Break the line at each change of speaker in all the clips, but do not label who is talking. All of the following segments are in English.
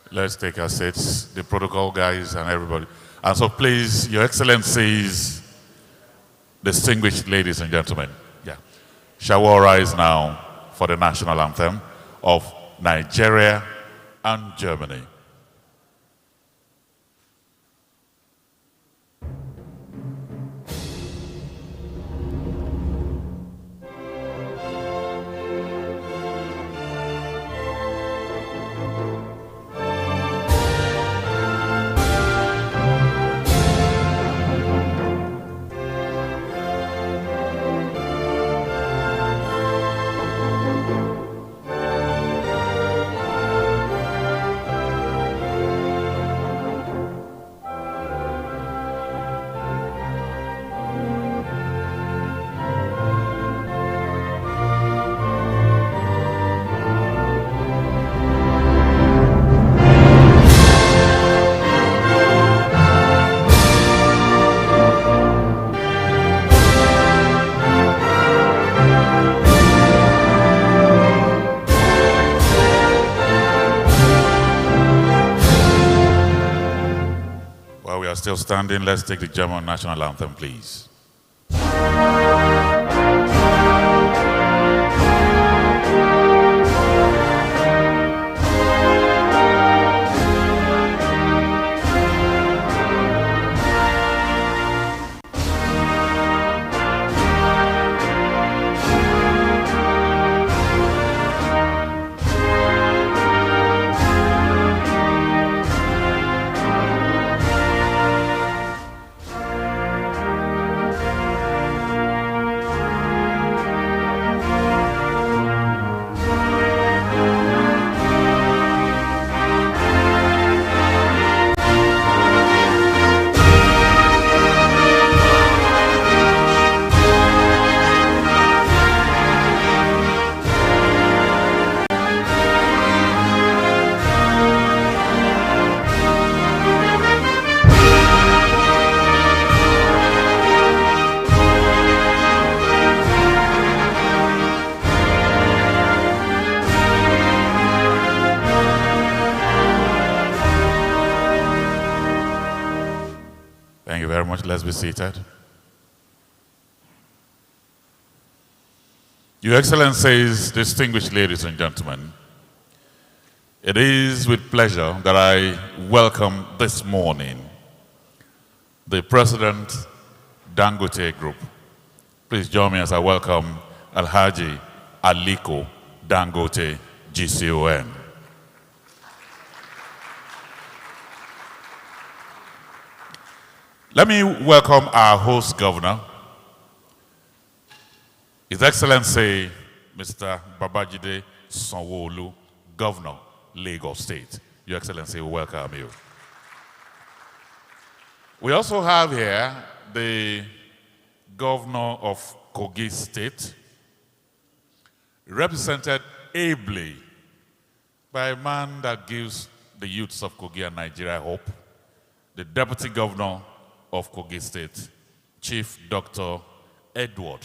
Let's take our seats, the protocol guys and everybody. And so please, Your Excellencies, distinguished ladies and gentlemen, shall we all rise now for the national anthem of Nigeria and Germany. Still standing, let's take the German national anthem, please. Thank you very much. Let's be seated. Your Excellencies, distinguished ladies and gentlemen, it is with pleasure that I welcome this morning the President, Dangote Group. Please join me as I welcome Alhaji Aliko Dangote, GCON. Let me welcome our host governor, His Excellency Mr. Babajide Sanwo-Olu, Governor, Lagos State. Your Excellency, we welcome you. We also have here the Governor of Kogi State, represented ably by a man that gives the youths of Kogi and Nigeria hope, the Deputy Governor of Kogi State, Chief Dr. Edward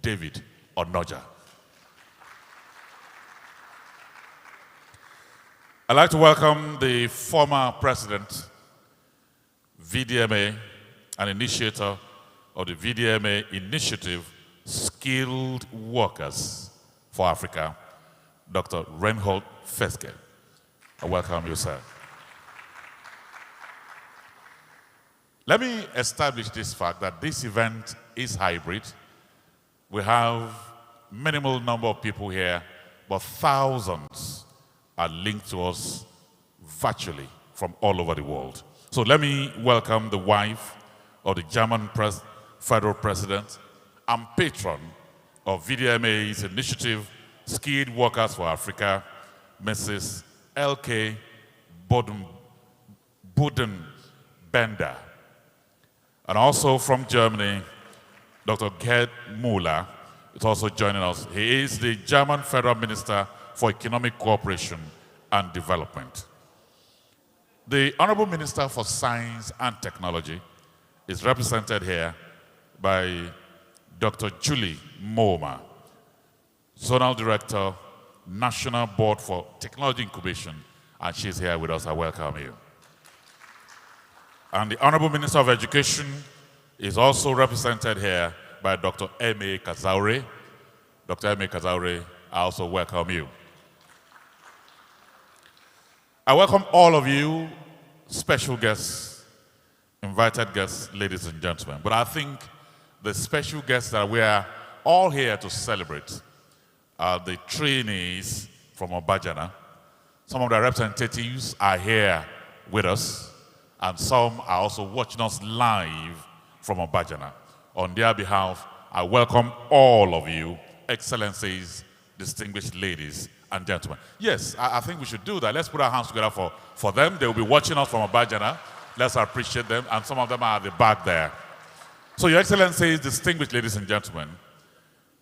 David Onoja. I'd like to welcome the former president, VDMA, an initiator of the VDMA Initiative, Skilled Workers for Africa, Dr. Reinhold Feske. I welcome you, sir. Let me establish this fact that this event is hybrid. We have minimal number of people here, but thousands are linked to us virtually from all over the world. So let me welcome the wife of the German federal president and patron of VDMA's initiative, Skilled Workers for Africa, Mrs. Elke Budenbender. And also from Germany, Dr. Gerd Müller is also joining us. He is the German Federal Minister for Economic Cooperation and Development. The Honorable Minister for Science and Technology is represented here by Dr. Julie Mooma, Zonal Director, National Board for Technology Incubation and she's here with us. I welcome you. And the Honorable Minister of Education is also represented here by Dr. M.A. Kazaure. Dr. M.A. Kazaure, I also welcome you. I welcome all of you, special guests, invited guests, ladies and gentlemen. But I think the special guests that we are all here to celebrate are the trainees from Obajana. Some of the representatives are here with us, and some are also watching us live from Obajana. On their behalf, I welcome all of you, excellencies, distinguished ladies and gentlemen. Yes, I think we should do that. Let's put our hands together for them. They will be watching us from Obajana. Let's appreciate them, and some of them are at the back there. So, Your Excellencies, distinguished ladies and gentlemen,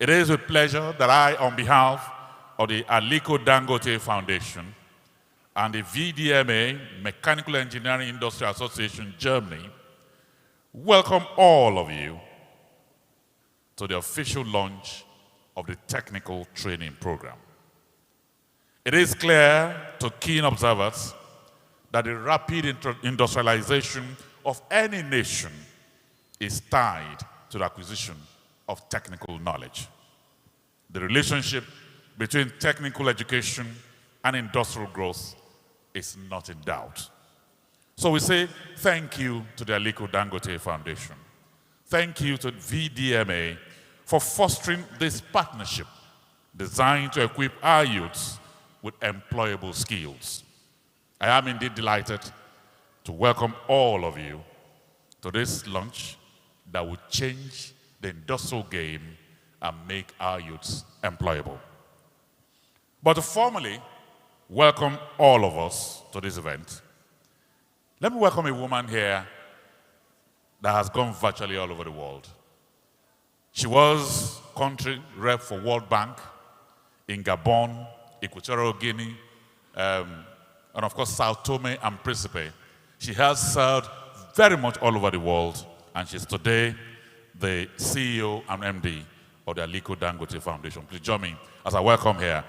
it is with pleasure that I, on behalf of the Aliko Dangote Foundation and the VDMA, Mechanical Engineering Industry Association, Germany, welcome all of you to the official launch of the technical training program. It is clear to keen observers that the rapid industrialization of any nation is tied to the acquisition of technical knowledge. The relationship between technical education and industrial growth is not in doubt. So we say thank you to the Aliko Dangote Foundation. Thank you to VDMA for fostering this partnership designed to equip our youths with employable skills. I am indeed delighted to welcome all of you to this launch that will change the industrial game and make our youths employable. But to formally welcome all of us to this event, let me welcome a woman here that has gone virtually all over the world. She was country rep for World Bank in Gabon, Equatorial Guinea, and of course Sao Tome and Principe. She has served very much all over the world, and she's today the CEO and MD of the Aliko Dangote Foundation. Please join me as I welcome here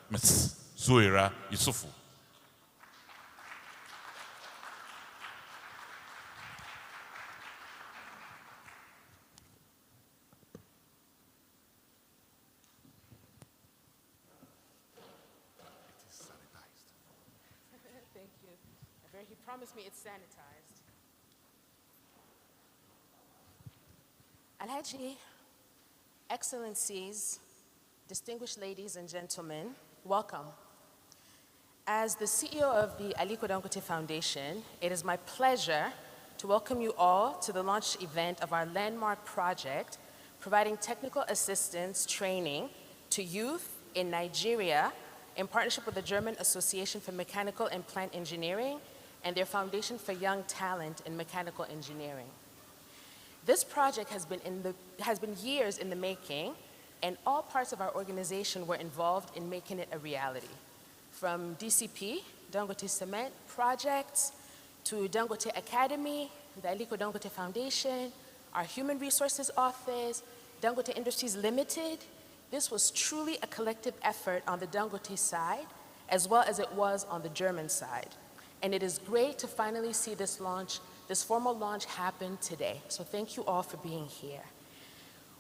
Ms. Zuira Yusufu.
Thank you. He promised me it's sanitized. Alhaji, Excellencies, distinguished ladies and gentlemen, welcome. As the CEO of the Aliko Dangote Foundation, it is my pleasure to welcome you all to the launch event of our landmark project, providing technical assistance training to youth in Nigeria in partnership with the German Association for Mechanical and Plant Engineering and their Foundation for Young Talent in Mechanical Engineering. This project has been years in the making, and all parts of our organization were involved in making it a reality. From DCP, Dangote Cement projects, to Dangote Academy, the Aliko Dangote Foundation, our Human Resources Office, Dangote Industries Limited. This was truly a collective effort on the Dangote side, as well as it was on the German side. And it is great to finally see this formal launch happen today. So thank you all for being here.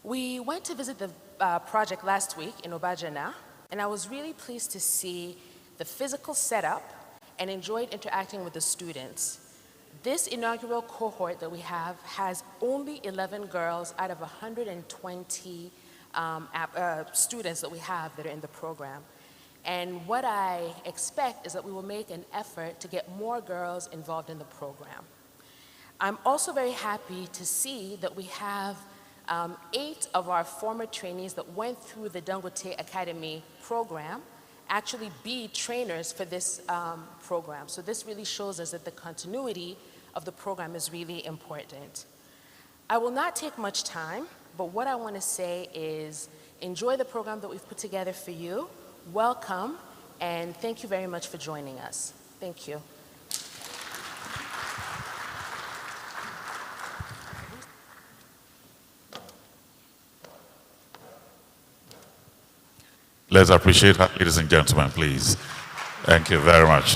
We went to visit the project last week in Obajana, and I was really pleased to see the physical setup and enjoyed interacting with the students. This inaugural cohort that we have has only 11 girls out of 120 students that we have that are in the program. And what I expect is that we will make an effort to get more girls involved in the program. I'm also very happy to see that we have 8 of our former trainees that went through the Dangote Academy program actually be trainers for this program. So this really shows us that the continuity of the program is really important. I will not take much time, but what I want to say is enjoy the program that we've put together for you. Welcome, and thank you very much for joining us. Thank you.
Let's appreciate her, ladies and gentlemen, please. Thank you very much.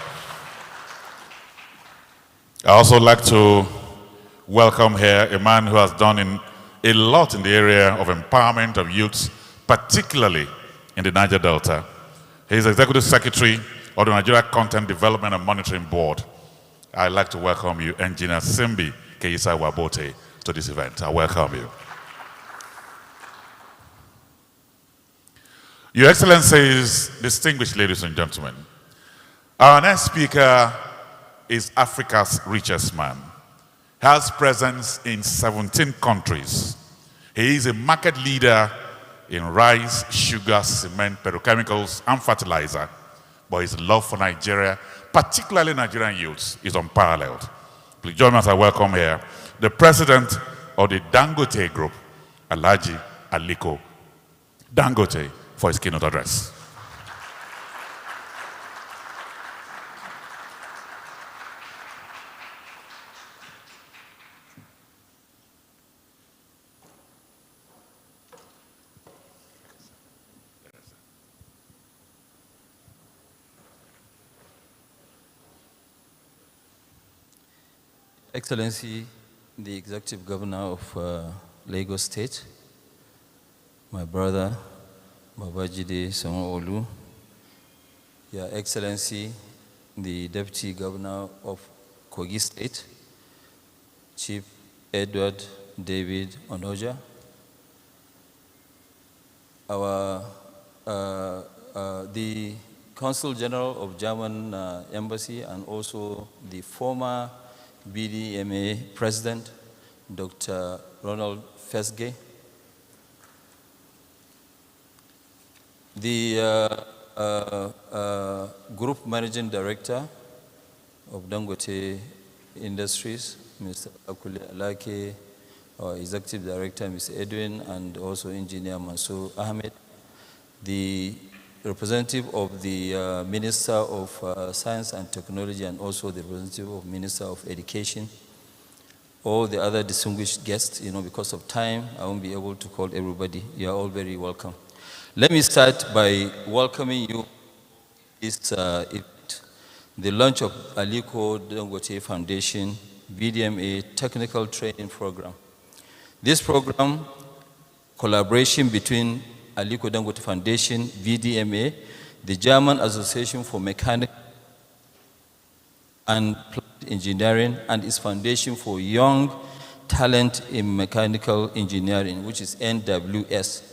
I also like to welcome here a man who has done a lot in the area of empowerment of youths, particularly in the Niger Delta. He is Executive Secretary of the Nigeria Content Development and Monitoring Board. I'd like to welcome you, Engineer Simbi Keisa Wabote, to this event. I welcome you. Your Excellencies, distinguished ladies and gentlemen, our next speaker is Africa's richest man. He has presence in 17 countries. He is a market leader in rice, sugar, cement, petrochemicals, and fertilizer. But his love for Nigeria, particularly Nigerian youths, is unparalleled. Please join me as I welcome here the president of the Dangote Group, Alhaji Aliko Dangote, for his keynote address.
Excellency, the Executive Governor of Lagos State, my brother, Babajide Sanwo-Olu, Your Excellency, the Deputy Governor of Kogi State, Chief Edward David Onoja, the Consul General of German Embassy, and also the former VDMA President, Dr. Ronald Fesge, the Group Managing Director of Dangote Industries, Mr. Akule Alake, our Executive Director, Mr. Edwin, and also Engineer Mansour Ahmed, the representative of the Minister of Science and Technology, and also the representative of Minister of Education, all the other distinguished guests. Because of time, I won't be able to call everybody. You are all very welcome. Let me start by welcoming you to this event, the launch of Aliko Dangote Foundation VDMA Technical Training Program. This program, collaboration between Aliko Dangote Foundation, VDMA, the German Association for Mechanical and Plant Engineering, and its Foundation for Young Talent in Mechanical Engineering, which is NWS.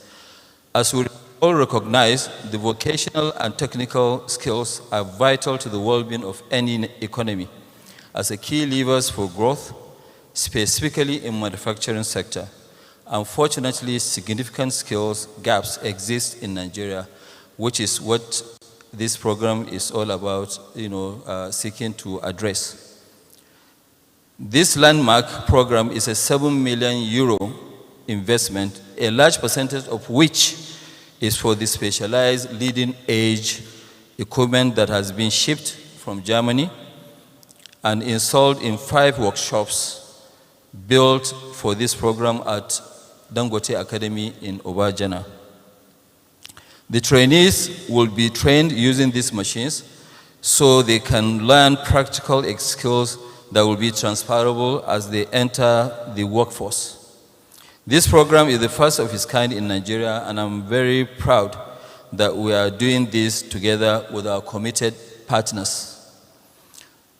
As we all recognize, the vocational and technical skills are vital to the well-being of any economy as a key levers for growth, specifically in manufacturing sector. Unfortunately, significant skills gaps exist in Nigeria, which is what this program is all about, seeking to address. This landmark program is a €7 million investment, a large percentage of which is for the specialized leading-edge equipment that has been shipped from Germany and installed in 5 workshops built for this program at Dangote Academy in Obajana. The trainees will be trained using these machines so they can learn practical skills that will be transferable as they enter the workforce. This program is the first of its kind in Nigeria, and I'm very proud that we are doing this together with our committed partners.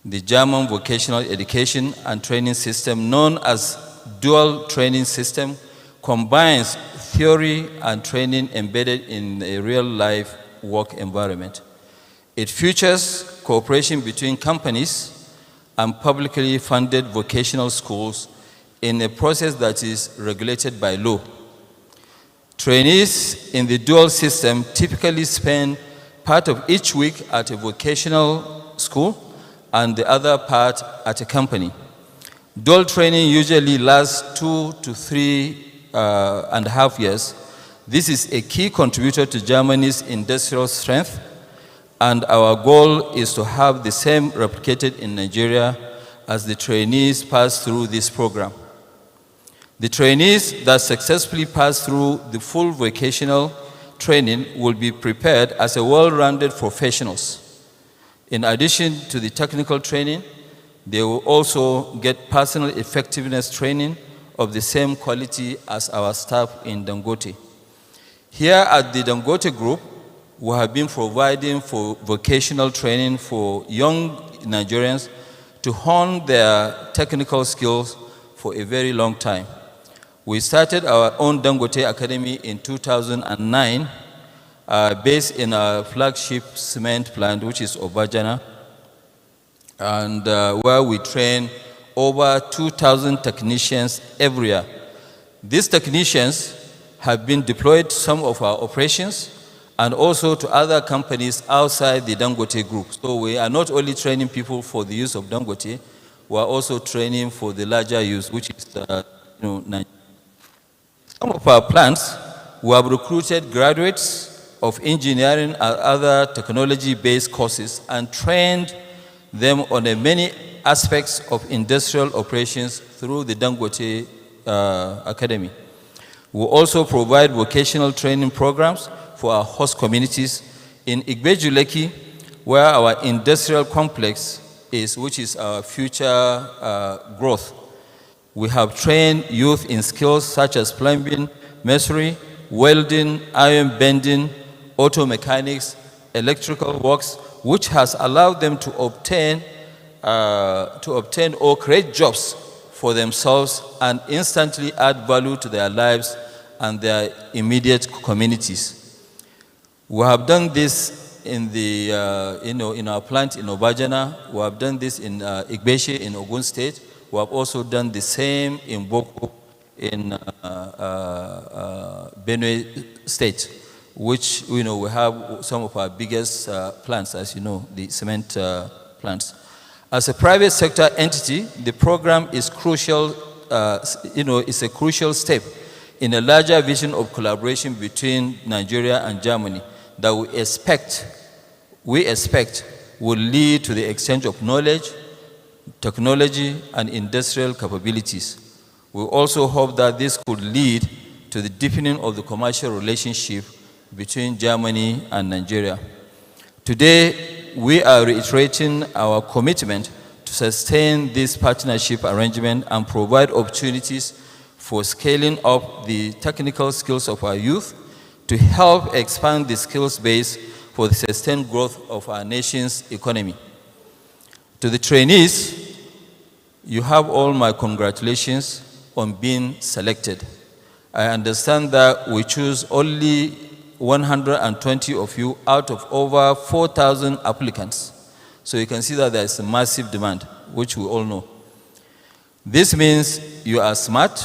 The German Vocational Education and Training System, known as Dual Training System, combines theory and training embedded in a real-life work environment. It features cooperation between companies and publicly funded vocational schools in a process that is regulated by law. Trainees in the dual system typically spend part of each week at a vocational school and the other part at a company. Dual training usually lasts 2 to 3.5 years. This is a key contributor to Germany's industrial strength, and our goal is to have the same replicated in Nigeria as the trainees pass through this program. The trainees that successfully pass through the full vocational training will be prepared as a well-rounded professionals. In addition to the technical training, They will also get personal effectiveness training of the same quality as our staff in Dangote. Here at the Dangote Group, we have been providing for vocational training for young Nigerians to hone their technical skills for a very long time. We started our own Dangote Academy in 2009, based in our flagship cement plant, which is Obajana, and where we train over 2,000 technicians every year. These technicians have been deployed to some of our operations and also to other companies outside the Dangote Group. So we are not only training people for the use of Dangote, we are also training for the larger use, which is Nigeria. Some of our plants, we have recruited graduates of engineering and other technology-based courses and trained them on many aspects of industrial operations through the Dangote Academy. We also provide vocational training programs for our host communities in Igbeju-Lekki, where our industrial complex is, which is our future growth. We have trained youth in skills such as plumbing, masonry, welding, iron bending, auto mechanics, electrical works, which has allowed them to obtain or create jobs for themselves and instantly add value to their lives and their immediate communities. We have done this in our plant in Obajana. We have done this in Igbeshi in Ogun State. We have also done the same in Boko in Benue State, which we have some of our biggest plants, as you know, the cement plants. As a private sector entity, the program is crucial. It's a crucial step in a larger vision of collaboration between Nigeria and Germany that we expect will lead to the exchange of knowledge, technology, and industrial capabilities. We also hope that this could lead to the deepening of the commercial relationship between Germany and Nigeria. Today, we are reiterating our commitment to sustain this partnership arrangement and provide opportunities for scaling up the technical skills of our youth to help expand the skills base for the sustained growth of our nation's economy. To the trainees, you have all my congratulations on being selected. I understand that we choose only 120 of you out of over 4,000 applicants. So you can see that there is a massive demand, which we all know. This means you are smart,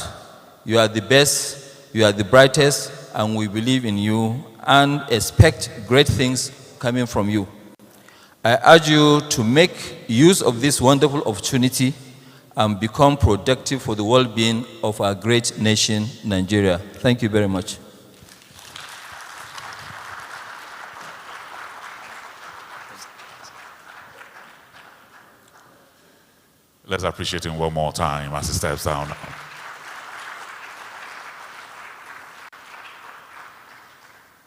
you are the best, you are the brightest, and we believe in you and expect great things coming from you. I urge you to make use of this wonderful opportunity and become productive for the well-being of our great nation, Nigeria. Thank you very much.
Let's appreciate him one more time as he steps down.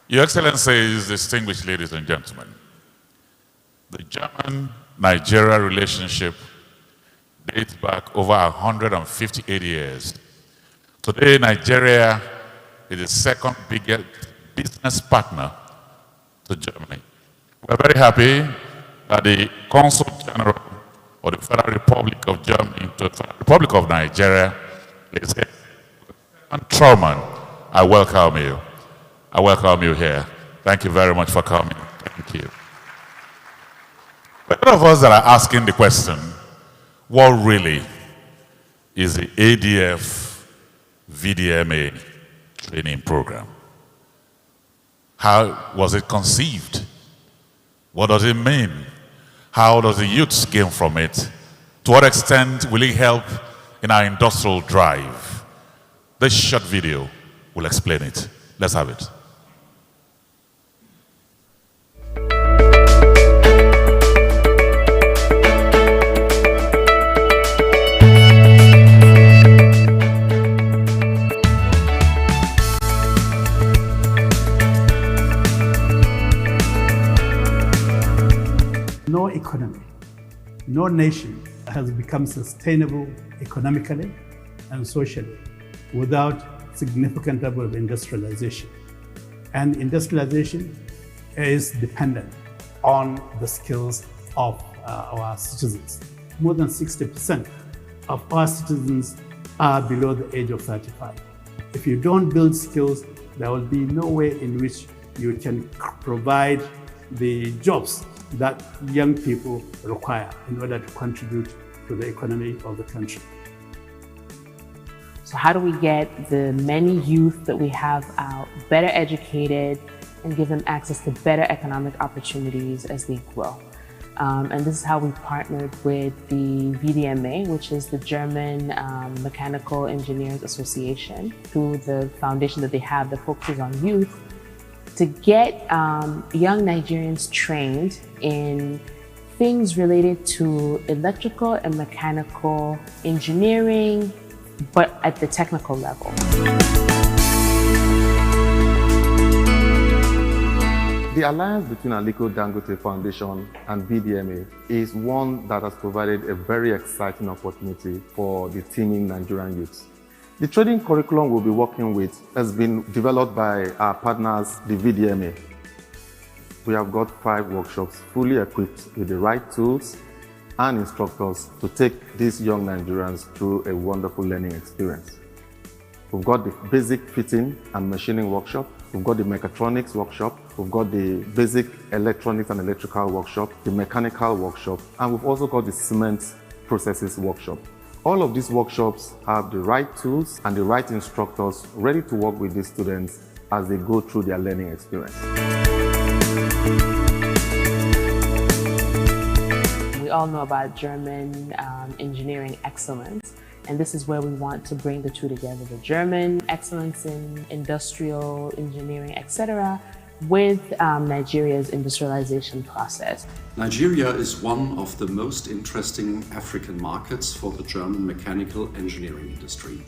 Your Excellencies, distinguished ladies and gentlemen, the German-Nigeria relationship dates back over 158 years. Today, Nigeria is the second biggest business partner to Germany. We're very happy that the Consul General of the Federal Republic of Germany to the Federal Republic of Nigeria is here. And Trauman, I welcome you. I welcome you here. Thank you very much for coming. Thank you. But all of us that are asking the question, what really is the ADF-VDMA training program? How was it conceived? What does it mean? How does the youth gain from it? To what extent will it help in our industrial drive? This short video will explain it. Let's have it.
No economy, no nation has become sustainable economically and socially without significant level of industrialization. And industrialization is dependent on the skills of our citizens. More than 60% of our citizens are below the age of 35. If you don't build skills, there will be no way in which you can provide the jobs that young people require in order to contribute to the economy of the country.
So how do we get the many youth that we have out better educated and give them access to better economic opportunities as they grow? And this is how we partnered with the VDMA, which is the German Mechanical Engineers Association, through the foundation that they have that focuses on youth, to get young Nigerians trained in things related to electrical and mechanical engineering, but at the technical level.
The alliance between Aliko Dangote Foundation and VDMA is one that has provided a very exciting opportunity for the teeming Nigerian youths. The training curriculum we'll be working with has been developed by our partners, the VDMA. We have got 5 workshops fully equipped with the right tools and instructors to take these young Nigerians through a wonderful learning experience. We've got the basic fitting and machining workshop. We've got the mechatronics workshop. We've got the basic electronics and electrical workshop, the mechanical workshop, and we've also got the cement processes workshop. All of these workshops have the right tools and the right instructors ready to work with these students as they go through their learning experience.
We all know about German engineering excellence, and this is where we want to bring the two together, the German excellence in industrial engineering, etc., with Nigeria's industrialization process.
Nigeria is one of the most interesting African markets for the German mechanical engineering industry.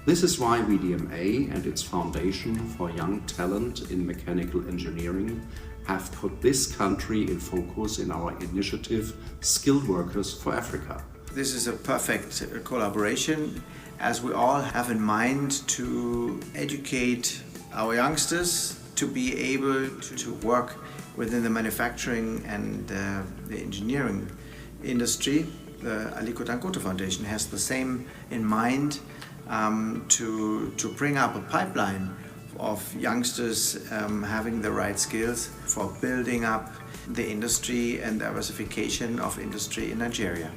This is why VDMA and its Foundation for Young Talent in Mechanical Engineering have put this country in focus in our initiative, Skilled Workers for Africa.
This is a perfect collaboration, as we all have in mind to educate our youngsters to be able to work within the manufacturing and the engineering industry. The Aliko Dangote Foundation has the same in mind, to bring up a pipeline of youngsters having the right skills for building up the industry and diversification of industry in Nigeria.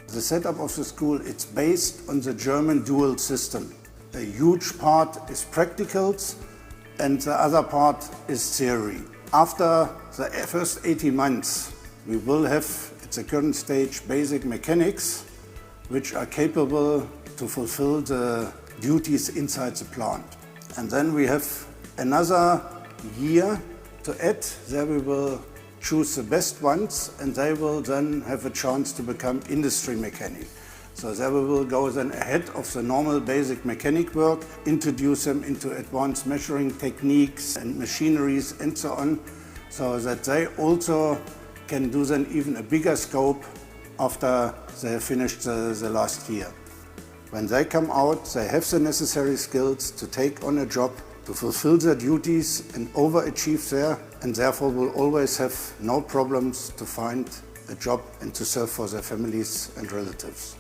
The setup of the school, it's based on the German dual system. A huge part is practicals and the other part is theory. After the first 18 months, we will have, at the current stage, basic mechanics, which are capable to fulfill the duties inside the plant. And then we have another year to add. There we will choose the best ones, and they will then have a chance to become industry mechanic. So there we will go then ahead of the normal basic mechanic work, introduce them into advanced measuring techniques and machineries and so on, so that they also can do then even a bigger scope after they have finished the last year. When they come out, they have the necessary skills to take on a job, to fulfill their duties and overachieve there, and therefore will always have no problems to find a job and to serve for their families and relatives.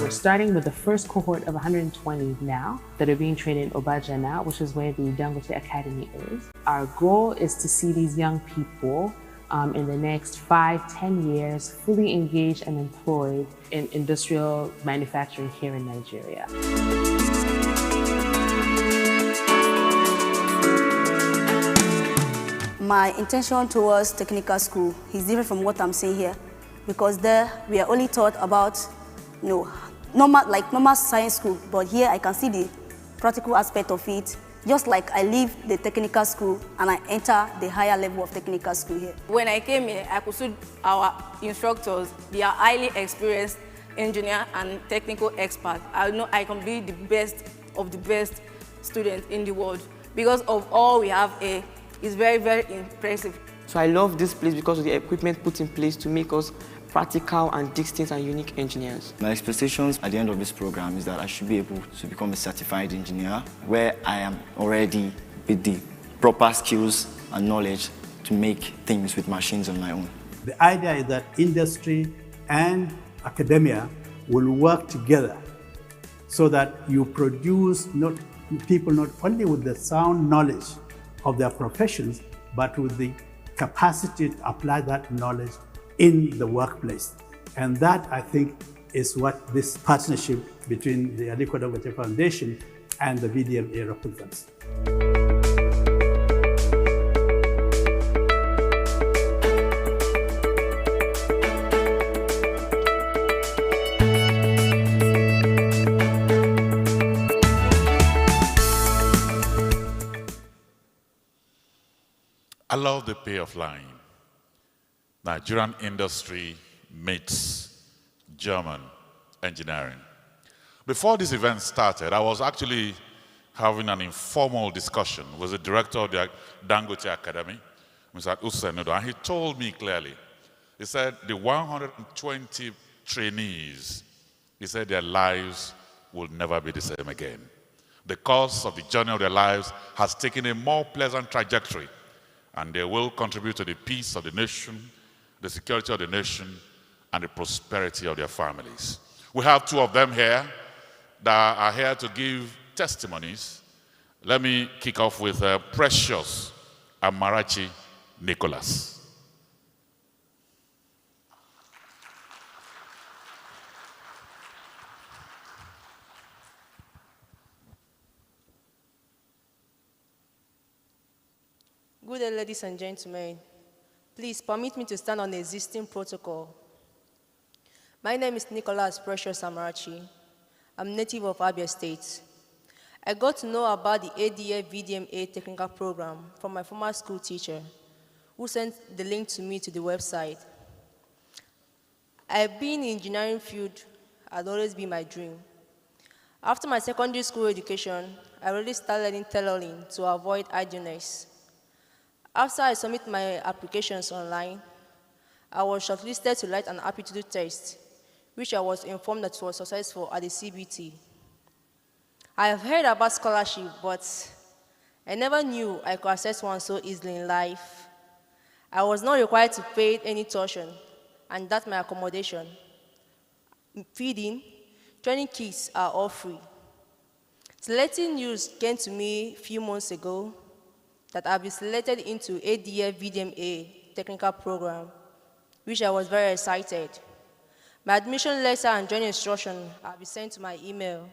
We're starting with the first cohort of 120 now that are being trained in Obaja now, which is where the Dangote Academy is. Our goal is to see these young people in the next 5-10 years fully engaged and employed in industrial manufacturing here in Nigeria.
My intention towards technical school is different from what I'm saying here, because there we are only taught about, normal science school, but here I can see the practical aspect of it, just like I leave the technical school and I enter the higher level of technical school here.
When I came here, I could see our instructors. They are highly experienced engineer and technical experts. I know I can be the best of the best students in the world because of all we have here. Is very, very impressive.
So I love this place because of the equipment put in place to make us practical and distinct and unique engineers.
My expectations at the end of this program is that I should be able to become a certified engineer where I am already with the proper skills and knowledge to make things with machines on my own.
The idea is that industry and academia will work together so that you produce people not only with the sound knowledge of their professions, but with the capacity to apply that knowledge in the workplace. And that, I think, is what this partnership between the Aliko Dangote Foundation and the VDMA represents.
I love the payoff line. Nigerian industry meets German engineering. Before this event started, I was actually having an informal discussion with the director of the Dangote Academy, Mr. Usenodo, and he told me clearly, he said the 120 trainees, he said their lives will never be the same again. The course of the journey of their lives has taken a more pleasant trajectory, and they will contribute to the peace of the nation, the security of the nation, and the prosperity of their families. We have two of them here that are here to give testimonies. Let me kick off with Precious Amarachi Nicholas.
Good day, ladies and gentlemen. Please permit me to stand on the existing protocol. My name is Nicholas Precious Amarachi. I'm native of Abia State. I got to know about the ADF-VDMA technical program from my former school teacher, who sent the link to me to the website. I've been in the engineering field, had always been my dream. After my secondary school education, I really started learning tailoring to avoid idleness. After I submit my applications online, I was shortlisted to write an aptitude test, which I was informed that was successful at the CBT. I have heard about scholarship, but I never knew I could access one so easily in life. I was not required to pay any tuition, and that's my accommodation. Feeding, training kits are all free. Selecting news came to me a few months ago that I've been selected into ADF-VDMA technical program, which I was very excited. My admission letter and joining instruction have been sent to my email.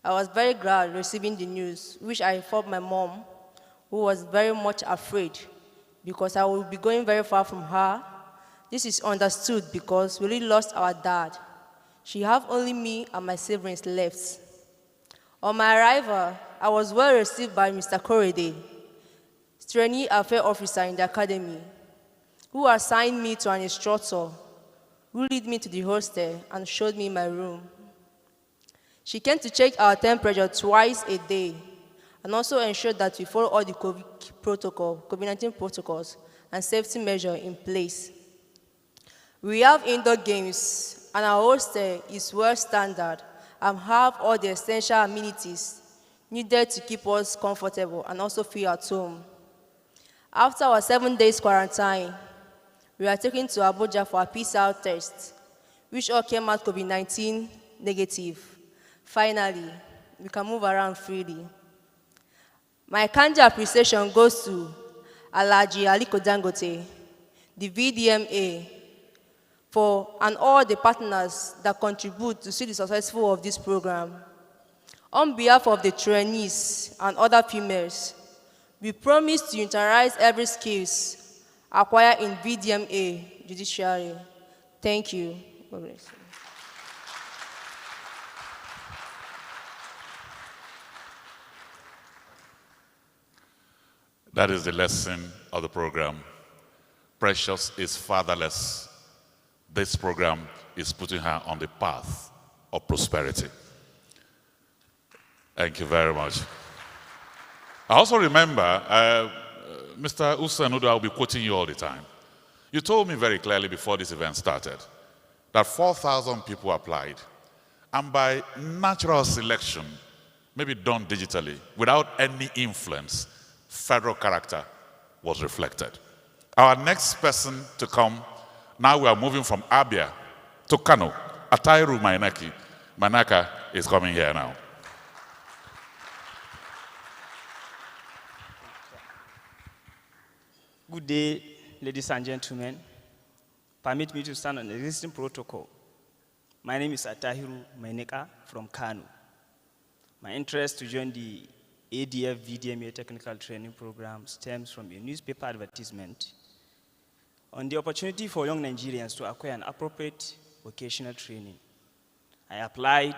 I was very glad receiving the news, which I informed my mom, who was very much afraid because I would be going very far from her. This is understood because we really lost our dad. She have only me and my siblings left. On my arrival, I was well received by Mr. Korede, trainee affair officer in the academy, who assigned me to an instructor who led me to the hostel and showed me my room. She came to check our temperature twice a day and also ensured that we follow all the COVID-19 protocols and safety measures in place. We have indoor games, and our hostel is well standard and have all the essential amenities needed to keep us comfortable and also feel at home. After our 7 days quarantine, we were taken to Abuja for a PCR test, which all came out COVID-19 negative. Finally, we can move around freely. My kind appreciation goes to Alhaji Aliko Dangote, the VDMA, and all the partners that contribute to see the successful of this program. On behalf of the trainees and other females, we promise to utilize every skills acquired in VDMA judiciary. Thank you. God bless you.
That is the lesson of the program. Precious is fatherless. This program is putting her on the path of prosperity. Thank you very much. I also remember Mr. Usanudu, I'll be quoting you all the time. You told me very clearly before this event started that 4,000 people applied, and by natural selection, maybe done digitally, without any influence, federal character was reflected. Our next person to come, now we are moving from Abia to Kano. Atairu Manaka is coming here now.
Good day, ladies and gentlemen. Permit me to stand on the existing protocol. My name is Atahiru Maineka from Kano. My interest to join the ADF-VDMA technical training program stems from a newspaper advertisement on the opportunity for young Nigerians to acquire an appropriate vocational training. I applied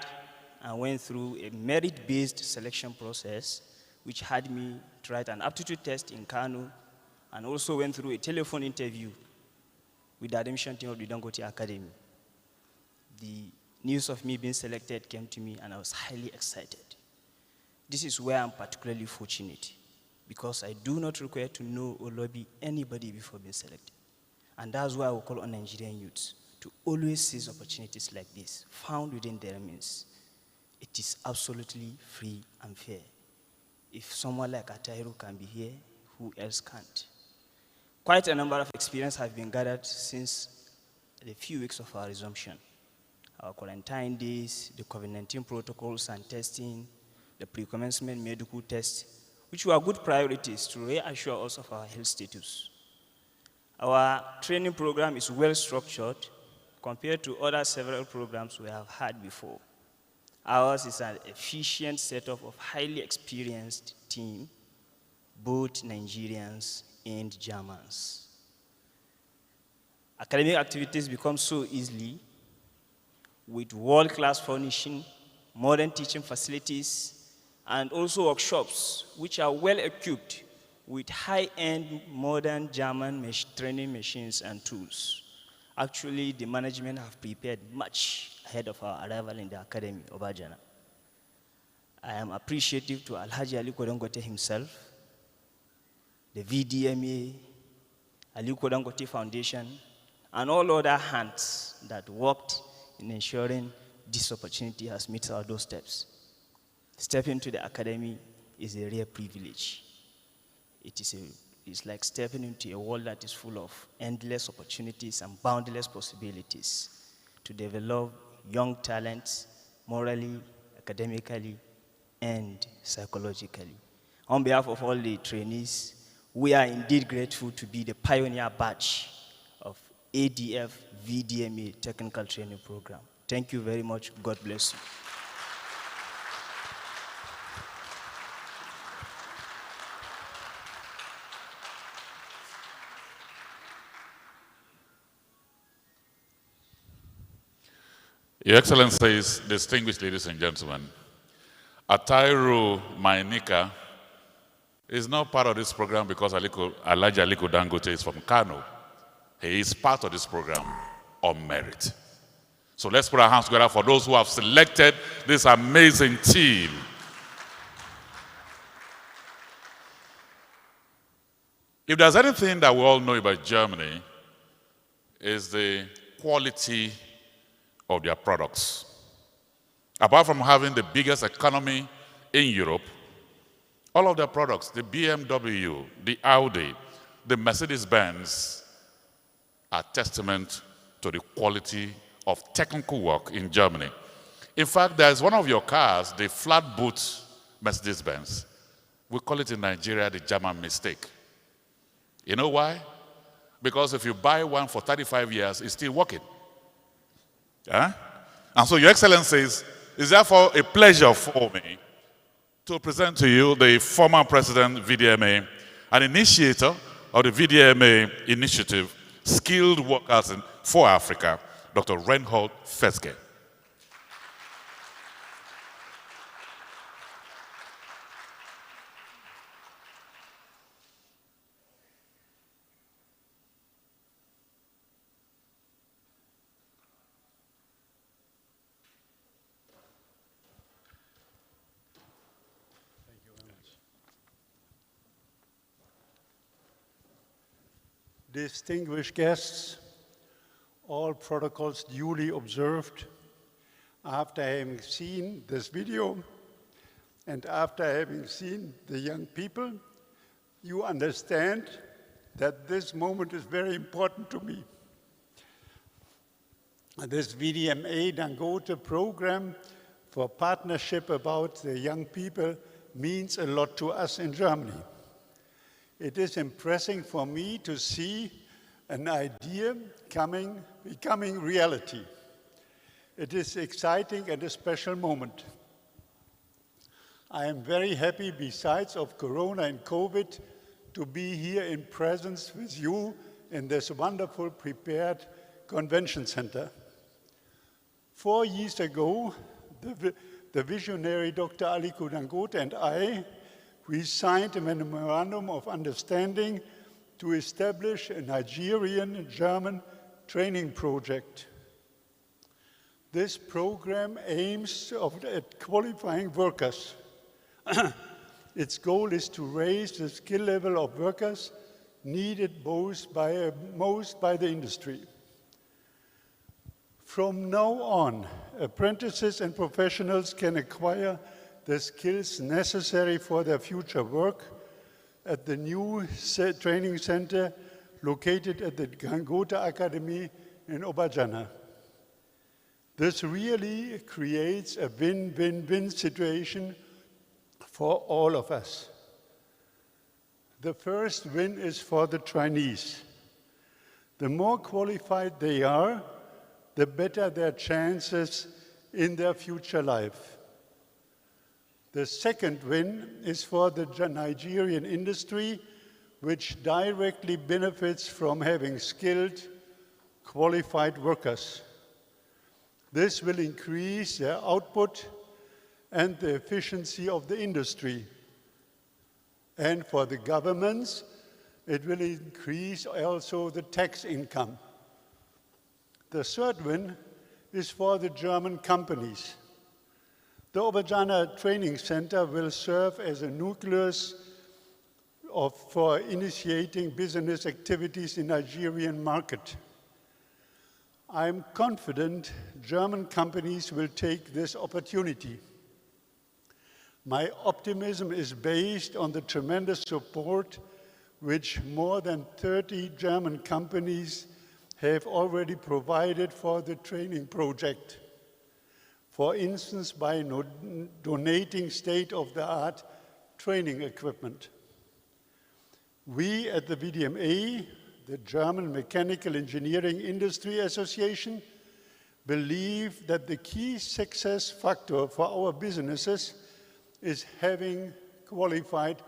and went through a merit-based selection process, which had me to write an aptitude test in Kano, and also went through a telephone interview with the admission team of the Dangote Academy. The news of me being selected came to me, and I was highly excited. This is where I'm particularly fortunate, because I do not require to know or lobby anybody before being selected. And that's why I will call on Nigerian youths to always seize opportunities like this, found within their means. It is absolutely free and fair. If someone like Atairu can be here, who else can't? Quite a number of experience have been gathered since the few weeks of our resumption. Our quarantine days, the COVID-19 protocols and testing, the pre-commencement medical tests, which were good priorities to reassure us of our health status. Our training program is well structured compared to other several programs we have had before. Ours is an efficient setup of highly experienced team, both Nigerians and Germans. Academic activities become so easily with world-class furnishing, modern teaching facilities, and also workshops which are well equipped with high-end modern German training machines and tools. Actually, the management have prepared much ahead of our arrival in the Academy of Ajana. I am appreciative to Alhaji Aliko Dangote himself, the VDMA, Aliko Dangote Foundation, and all other hands that worked in ensuring this opportunity has met our doorsteps. Stepping to the Academy is a rare privilege. It's like stepping into a world that is full of endless opportunities and boundless possibilities to develop young talents morally, academically, and psychologically. On behalf of all the trainees, we are indeed grateful to be the pioneer batch of ADF-VDMA Technical Training Program. Thank you very much. God bless you.
Your Excellencies, distinguished ladies and gentlemen, Atairu Mainika is not part of this program because Alhaji Aliko Dangote is from Kano. He is part of this program on merit. So let's put our hands together for those who have selected this amazing team. If there's anything that we all know about Germany, is the quality of their products. Apart from having the biggest economy in Europe, all of their products, the BMW, the Audi, the Mercedes-Benz, are testament to the quality of technical work in Germany. In fact, there's one of your cars, the flat boot Mercedes-Benz. We call it in Nigeria the German mistake. You know why? Because if you buy one for 35 years, it's still working. Huh? And so, Your Excellencies, it's therefore a pleasure for me to present to you the former President VDMA, an initiator of the VDMA initiative, Skilled Workers for Africa, Dr. Reinhold Fetzke.
distinguished guests, all protocols duly observed. After having seen this video and after having seen the young people, you understand that this moment is very important to me. This VDMA Dangote program for partnership about the young people means a lot to us in Germany. It is impressive for me to see an idea becoming reality. It is exciting and a special moment. I am very happy, besides of Corona and COVID, to be here in presence with you in this wonderful prepared convention center. 4 years ago, the visionary Dr. Aliko Dangote and I, we signed a memorandum of understanding to establish a Nigerian-German training project. This program aims at qualifying workers. Its goal is to raise the skill level of workers needed most by the industry. From now on, apprentices and professionals can acquire the skills necessary for their future work at the new training center located at the Dangote Academy in Obajana. This really creates a win-win-win situation for all of us. The first win is for the trainees. The more qualified they are, the better their chances in their future life. The second win is for the Nigerian industry, which directly benefits from having skilled, qualified workers. This will increase their output and the efficiency of the industry. And for the governments, it will increase also the tax income. The third win is for the German companies. The Obajana Training Center will serve as a nucleus for initiating business activities in the Nigerian market. I'm confident German companies will take this opportunity. My optimism is based on the tremendous support which more than 30 German companies have already provided for the training project. For instance, by donating state-of-the-art training equipment. We at the VDMA, the German Mechanical Engineering Industry Association, believe that the key success factor for our businesses is having qualified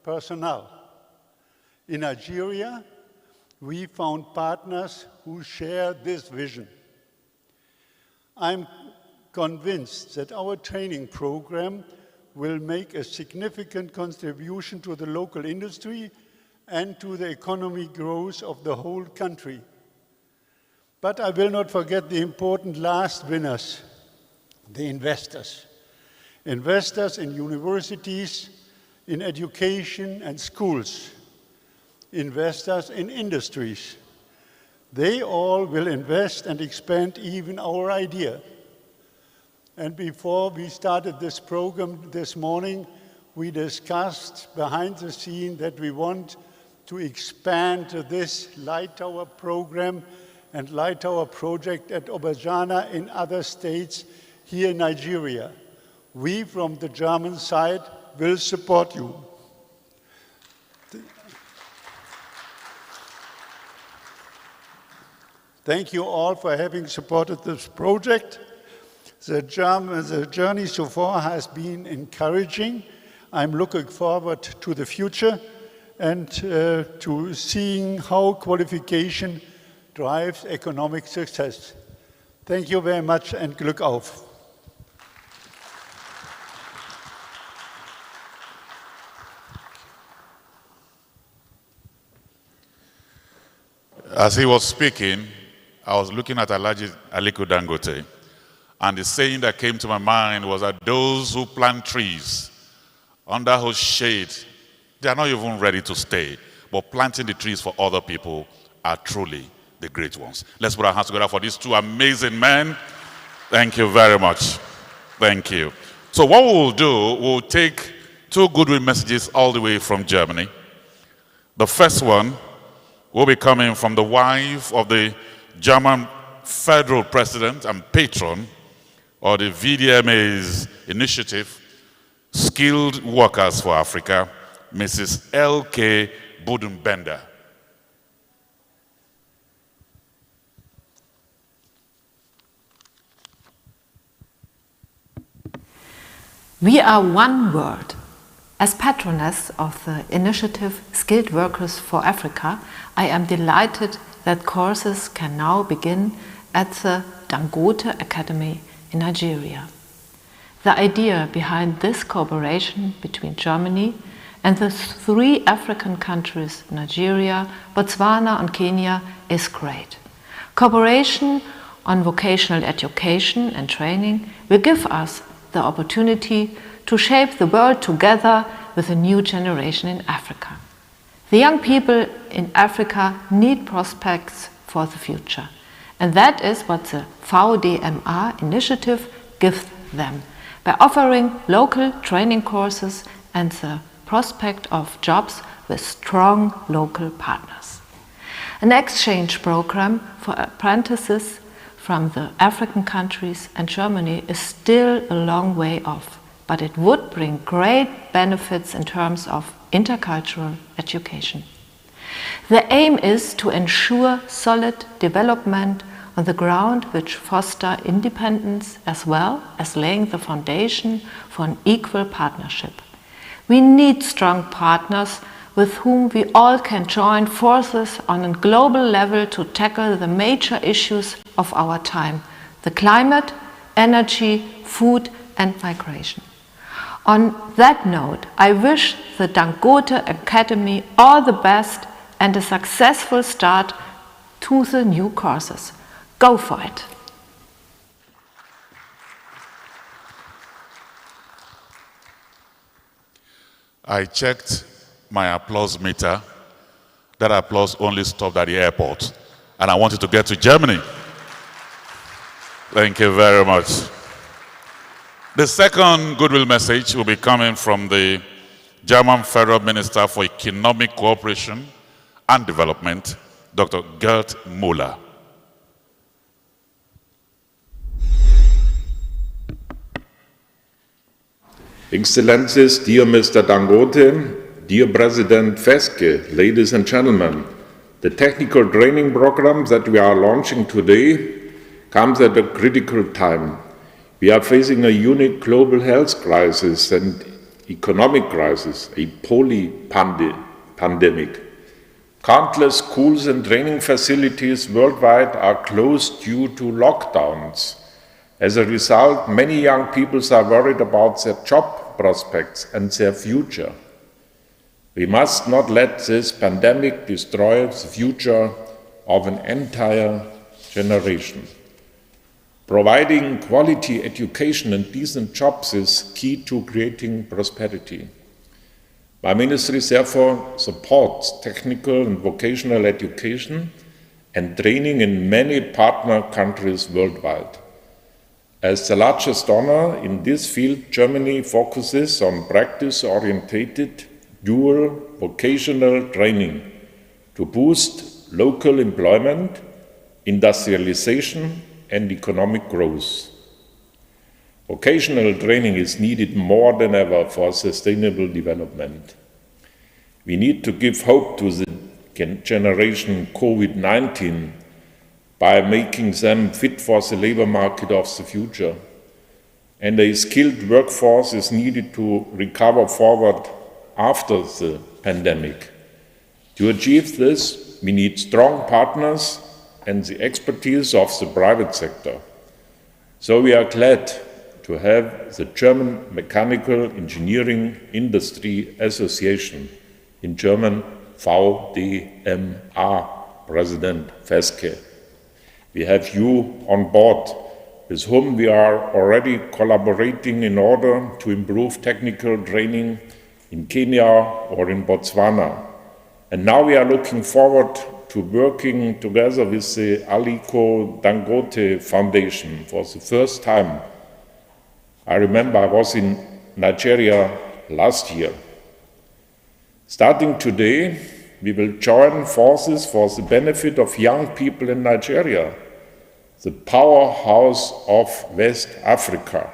personnel. In Nigeria, we found partners who share this vision. I'm convinced that our training program will make a significant contribution to the local industry and to the economic growth of the whole country. But I will not forget the important last winners, the investors. Investors in universities, in education and schools. Investors in industries. They all will invest and expand even our idea. And before we started this program this morning, we discussed behind the scene that we want to expand this Light Tower program and Light Tower project at Obajana in other states here in Nigeria. We from the German side will support you. Thank you all for having supported this project. The journey so far has been encouraging. I'm looking forward to the future and to seeing how qualification drives economic success. Thank you very much and Glück auf.
As he was speaking, I was looking at Aliko Dangote, and the saying that came to my mind was that those who plant trees under whose shade, they are not even ready to stay, but planting the trees for other people are truly the great ones. Let's put our hands together for these two amazing men. Thank you very much. Thank you. So what we'll do, we'll take two goodwill messages all the way from Germany. The first one will be coming from the wife of the German federal president and patron of the VDMA's initiative, Skilled Workers for Africa, Mrs. L.K. Budenbender.
We are one world. As patroness of the initiative Skilled Workers for Africa, I am delighted that courses can now begin at the Dangote Academy in Nigeria. The idea behind this cooperation between Germany and the three African countries, Nigeria, Botswana and Kenya, is great. Cooperation on vocational education and training will give us the opportunity to shape the world together with a new generation in Africa. The young people in Africa need prospects for the future, and that is what the VDMA initiative gives them by offering local training courses and the prospect of jobs with strong local partners. An exchange program for apprentices from the African countries and Germany is still a long way off, but it would bring great benefits in terms of intercultural education. The aim is to ensure solid development on the ground which foster independence as well as laying the foundation for an equal partnership. We need strong partners with whom we all can join forces on a global level to tackle the major issues of our time: the climate, energy, food and migration. On that note, I wish the Dangote Academy all the best and a successful start to the new courses. Go for it!
I checked my applause meter. That applause only stopped at the airport, and I wanted to get to Germany. Thank you very much. The second goodwill message will be coming from the German Federal Minister for Economic Cooperation and Development, Dr. Gerd Müller.
Excellencies, dear Mr. Dangote, dear President Feske, ladies and gentlemen, the technical training program that we are launching today comes at a critical time. We are facing a unique global health crisis and economic crisis, a poly-pandemic. Countless schools and training facilities worldwide are closed due to lockdowns. As a result, many young people are worried about their job prospects and their future. We must not let this pandemic destroy the future of an entire generation. Providing quality education and decent jobs is key to creating prosperity. My ministry therefore supports technical and vocational education and training in many partner countries worldwide. As the largest donor in this field, Germany focuses on practice-oriented dual vocational training to boost local employment, industrialization, and economic growth. Vocational training is needed more than ever for sustainable development. We need to give hope to the generation COVID-19 by making them fit for the labor market of the future. And a skilled workforce is needed to recover forward after the pandemic. To achieve this, we need strong partners and the expertise of the private sector. So we are glad to have the German Mechanical Engineering Industry Association, in German VDMA, President Feske. We have you on board, with whom we are already collaborating in order to improve technical training in Kenya or in Botswana. And now we are looking forward to working together with the Aliko Dangote Foundation for the first time. I remember I was in Nigeria last year. Starting today, we will join forces for the benefit of young people in Nigeria, the powerhouse of West Africa.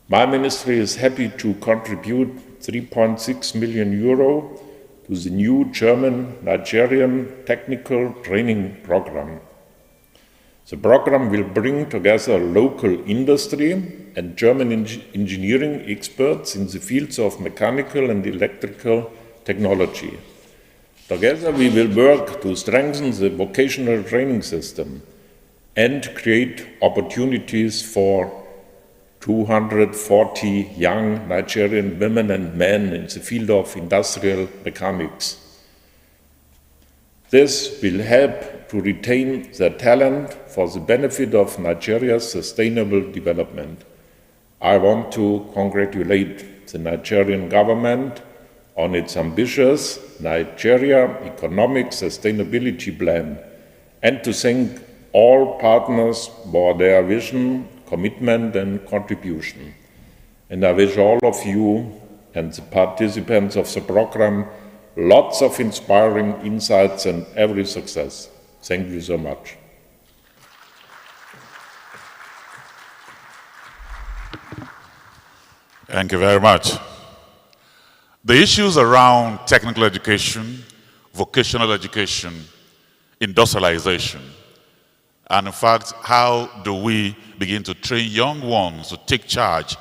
My ministry is happy to contribute 3.6 million euro to the new German-Nigerian technical training program. The program will bring together local industry and German engineering experts in the fields of mechanical and electrical technology. Together we will work to strengthen the vocational training system and create opportunities for 240 young Nigerian women and men in the field of industrial mechanics. This will help to retain their talent for the benefit of Nigeria's sustainable development. I want to congratulate the Nigerian government on its ambitious Nigeria Economic Sustainability Plan and to thank all partners for their vision, commitment and contribution. And I wish all of you and the participants of the program lots of inspiring insights and every success. Thank you so much.
Thank you very much. The issues around technical education, vocational education, industrialization, and in fact, how do we begin to train young ones to take charge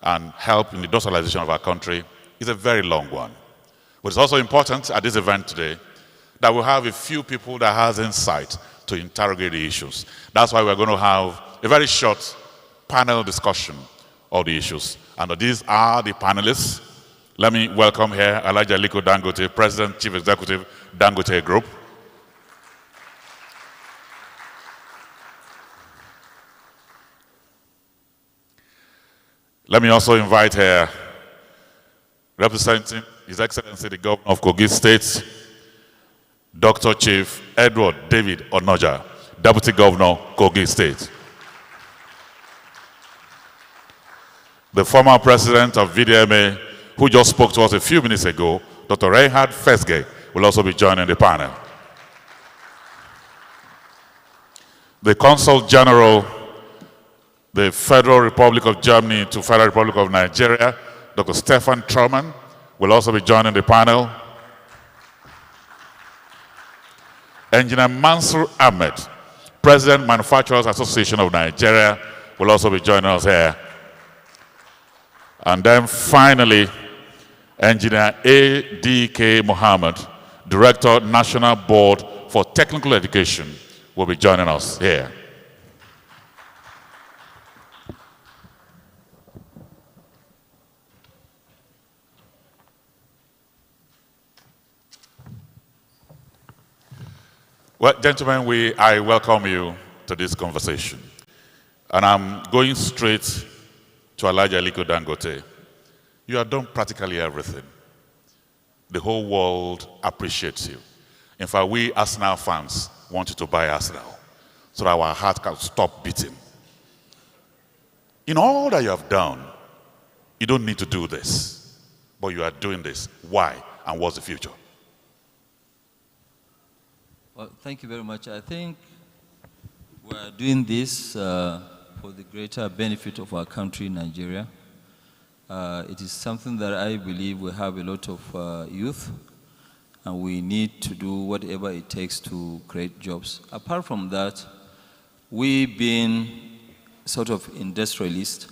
and help in the industrialization of our country is a very long one. But it's also important at this event today that we have a few people that has insight to interrogate the issues. That's why we're going to have a very short panel discussion of the issues. And these are the panelists. Let me welcome here Aliko Dangote, President, Chief Executive, Dangote Group. Let me also invite here, representing His Excellency the Governor of Kogi State, Dr. Chief Edward David Onoja, Deputy Governor, Kogi State. The former President of VDMA, who just spoke to us a few minutes ago, Dr. Reinhard Fesge, will also be joining the panel. The Consul General, the Federal Republic of Germany to Federal Republic of Nigeria, Dr. Stefan Traumann, will also be joining the panel. Engineer Mansour Ahmed, President, Manufacturers Association of Nigeria, will also be joining us here. And then finally, Engineer A.D.K. Mohammed, Director, National Board for Technical Education, will be joining us here. Well, gentlemen, I welcome you to this conversation. And I'm going straight to Aliko Dangote. You have done practically everything. The whole world appreciates you. In fact, we Arsenal fans want you to buy Arsenal so that our heart can stop beating. In all that you have done, you don't need to do this, but you are doing this. Why? And what's the future?
Well, thank you very much. I think we're doing this for the greater benefit of our country, Nigeria. It is something that I believe we have a lot of youth, and we need to do whatever it takes to create jobs. Apart from that, we being sort of industrialists,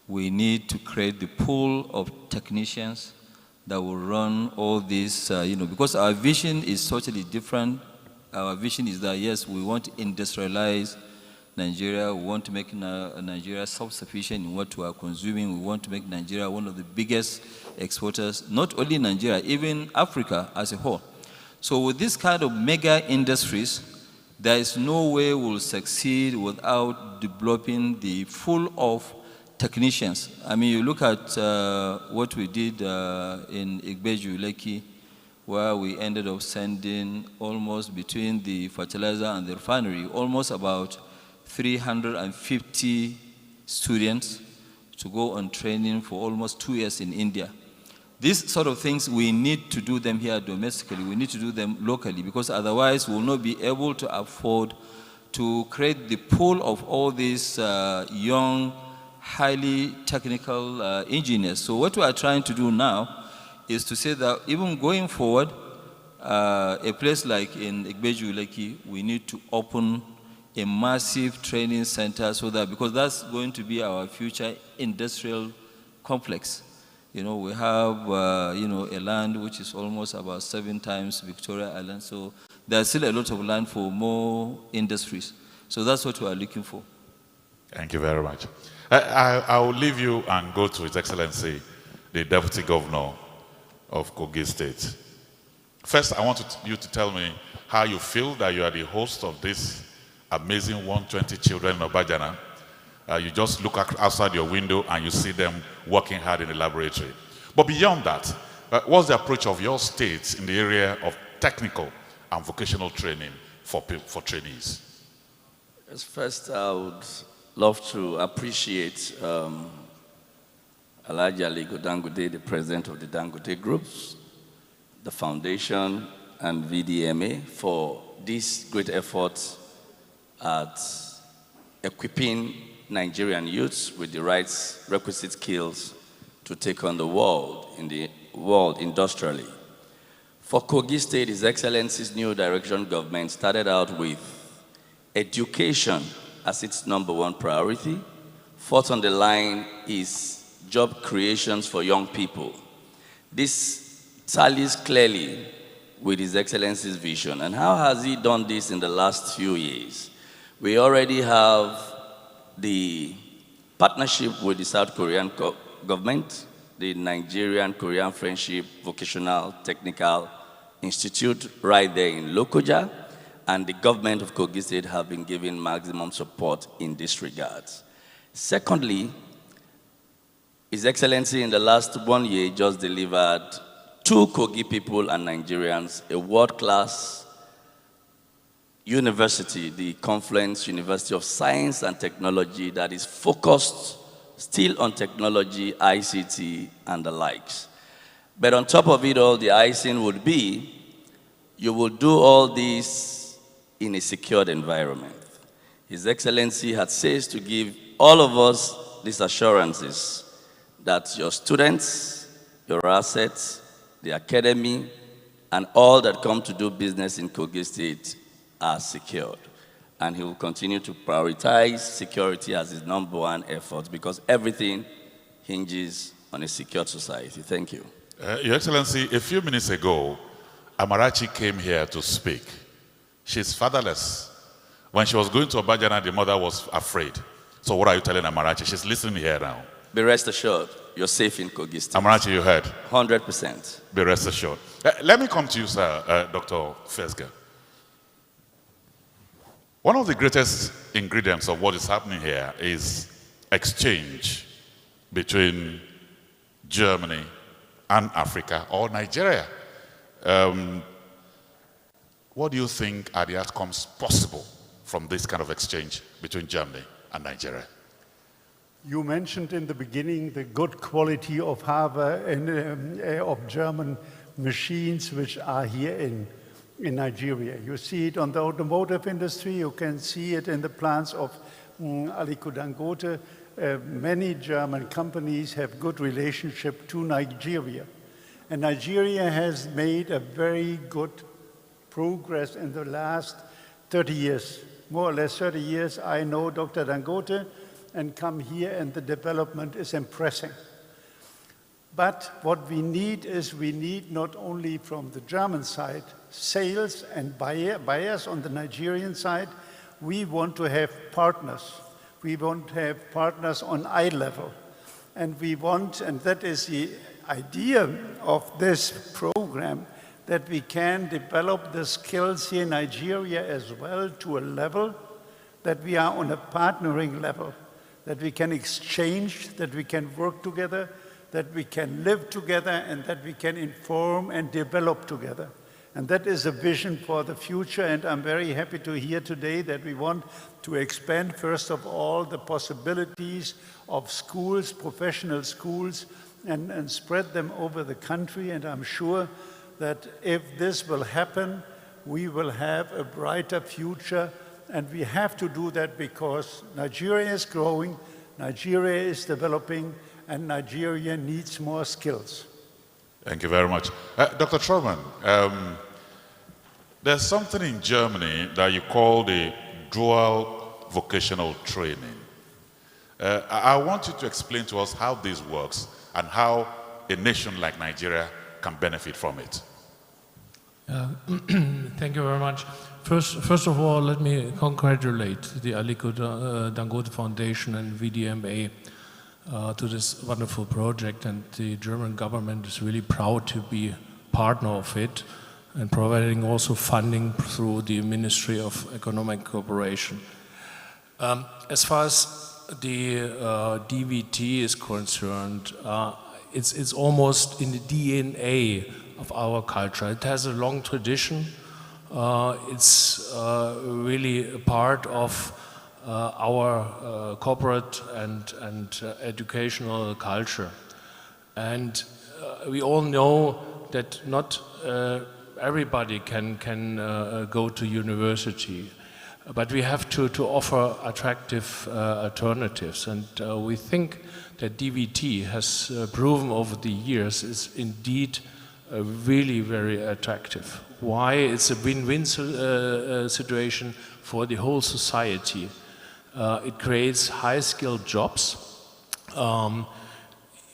we need to create the pool of technicians that will run all this, because our vision is totally different. Our vision is that, yes, we want to industrialize Nigeria. We want to make Nigeria self-sufficient in what we are consuming. We want to make Nigeria one of the biggest exporters, not only Nigeria, even Africa as a whole. So with this kind of mega industries, there is no way we'll succeed without developing the full of technicians. I mean, you look at what we did in Igbeju, Lekki, where we ended up sending almost between the fertilizer and the refinery, almost about 350 students to go on training for almost 2 years in India. These sort of things, we need to do them here domestically. We need to do them locally, because otherwise we will not be able to afford to create the pool of all these young, highly technical engineers. So what we are trying to do now is to say that even going forward, a place like in Igbeju Lekki, we need to open a massive training center, so that, because that's going to be our future industrial complex. You know, we have, you know, a land which is almost about 7 times Victoria Island. So there's still a lot of land for more industries. So that's what we are looking for.
Thank you very much. I will leave you and go to His Excellency, the Deputy Governor of Kogi State. First, I want you to tell me how you feel that you are the host of this amazing 120 children in Obajana. You just look outside your window and you see them working hard in the laboratory. But beyond that, what's the approach of your state in the area of technical and vocational training for trainees?
Yes, first, I would love to appreciate Alhaji Aliko Dangote, the president of the Dangote Groups, the foundation, and VDMA for this great effort at equipping Nigerian youths with the requisite skills to take on the world industrially. For Kogi State, His Excellency's new direction government started out with education as its #1 priority. Fourth on the line is job creations for young people. This tallies clearly with His Excellency's vision. And how has he done this in the last few years? We already have the partnership with the South Korean government, the Nigerian-Korean Friendship Vocational Technical Institute right there in Lokoja, and the government of Kogi State have been giving maximum support in this regard. Secondly, His Excellency in the last 1 year just delivered 2 Kogi people and Nigerians a world-class university, the Confluence University of Science and Technology, that is focused still on technology, ICT, and the likes. But on top of it all, the icing would be, you will do all this in a secured environment. His Excellency had said to give all of us these assurances that your students, your assets, the academy, and all that come to do business in Kogi State are secured. And he will continue to prioritize security as his #1 effort, because everything hinges on a secured society. Thank you.
Your Excellency, a few minutes ago, Amarachi came here to speak. She's fatherless. When she was going to Obajana, the mother was afraid. So what are you telling Amarachi? She's listening here now.
Be rest assured, you're safe in Kogi State.
Amarachi, you heard?
100%.
Be rest assured. Let me come to you, sir, Dr. Fesger. One of the greatest ingredients of what is happening here is exchange between Germany and Africa or Nigeria. What do you think are the outcomes possible from this kind of exchange between Germany and Nigeria?
You mentioned in the beginning the good quality of hardware and of German machines which are here in Nigeria. You see it on the automotive industry, you can see it in the plants of Aliko Dangote. Many German companies have good relationship to Nigeria. And Nigeria has made a very good progress in the last 30 years. More or less 30 years, I know Dr. Dangote and come here and the development is impressive. But what we need is, we need not only from the German side, sales and buyers on the Nigerian side, we want to have partners. We want to have partners on eye level. And we want, and that is the idea of this program, that we can develop the skills here in Nigeria as well to a level that we are on a partnering level, that we can exchange, that we can work together that we can live together and that we can inform and develop together. And that is a vision for the future, and I'm very happy to hear today that we want to expand, first of all, the possibilities of schools, professional schools, and spread them over the country. And I'm sure that if this will happen, we will have a brighter future. And we have to do that because Nigeria is growing, Nigeria is developing, and Nigeria needs more skills.
Thank you very much. Dr. Truman, there's something in Germany that you call the dual vocational training. I want you to explain to us how this works and how a nation like Nigeria can benefit from it.
Thank you very much. First of all, let me congratulate the Aliko Dangote Foundation and VDMA to this wonderful project, and the German government is really proud to be partner of it and providing also funding through the Ministry of Economic Cooperation. As far as the DVT is concerned, it's almost in the DNA of our culture. It has a long tradition. It's really a part of our corporate and educational culture. And we all know that not everybody can go to university, but we have to offer attractive alternatives. And we think that DVT has proven over the years is indeed really very attractive. Why? It's a win-win situation for the whole society. It creates high-skilled jobs,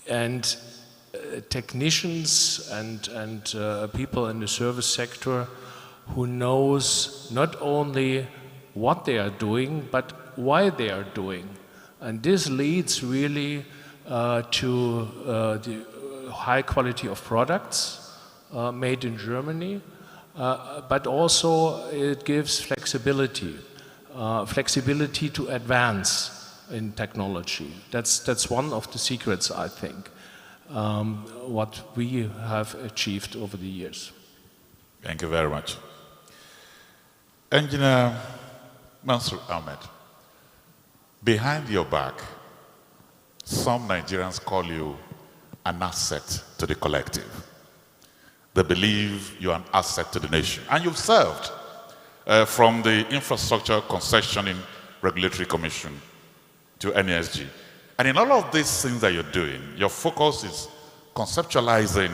and technicians and people in the service sector who knows not only what they are doing, but why they are doing. And this leads really to the high quality of products made in Germany, but also it gives flexibility, flexibility to advance in technology. That's one of the secrets, I think, what we have achieved over the years.
Thank you very much. Engineer Mansour Ahmed, behind your back, some Nigerians call you an asset to the collective. They believe you're an asset to the nation. And you've served from the Infrastructure Concessioning Regulatory Commission to NESG. And in all of these things that you're doing, your focus is conceptualizing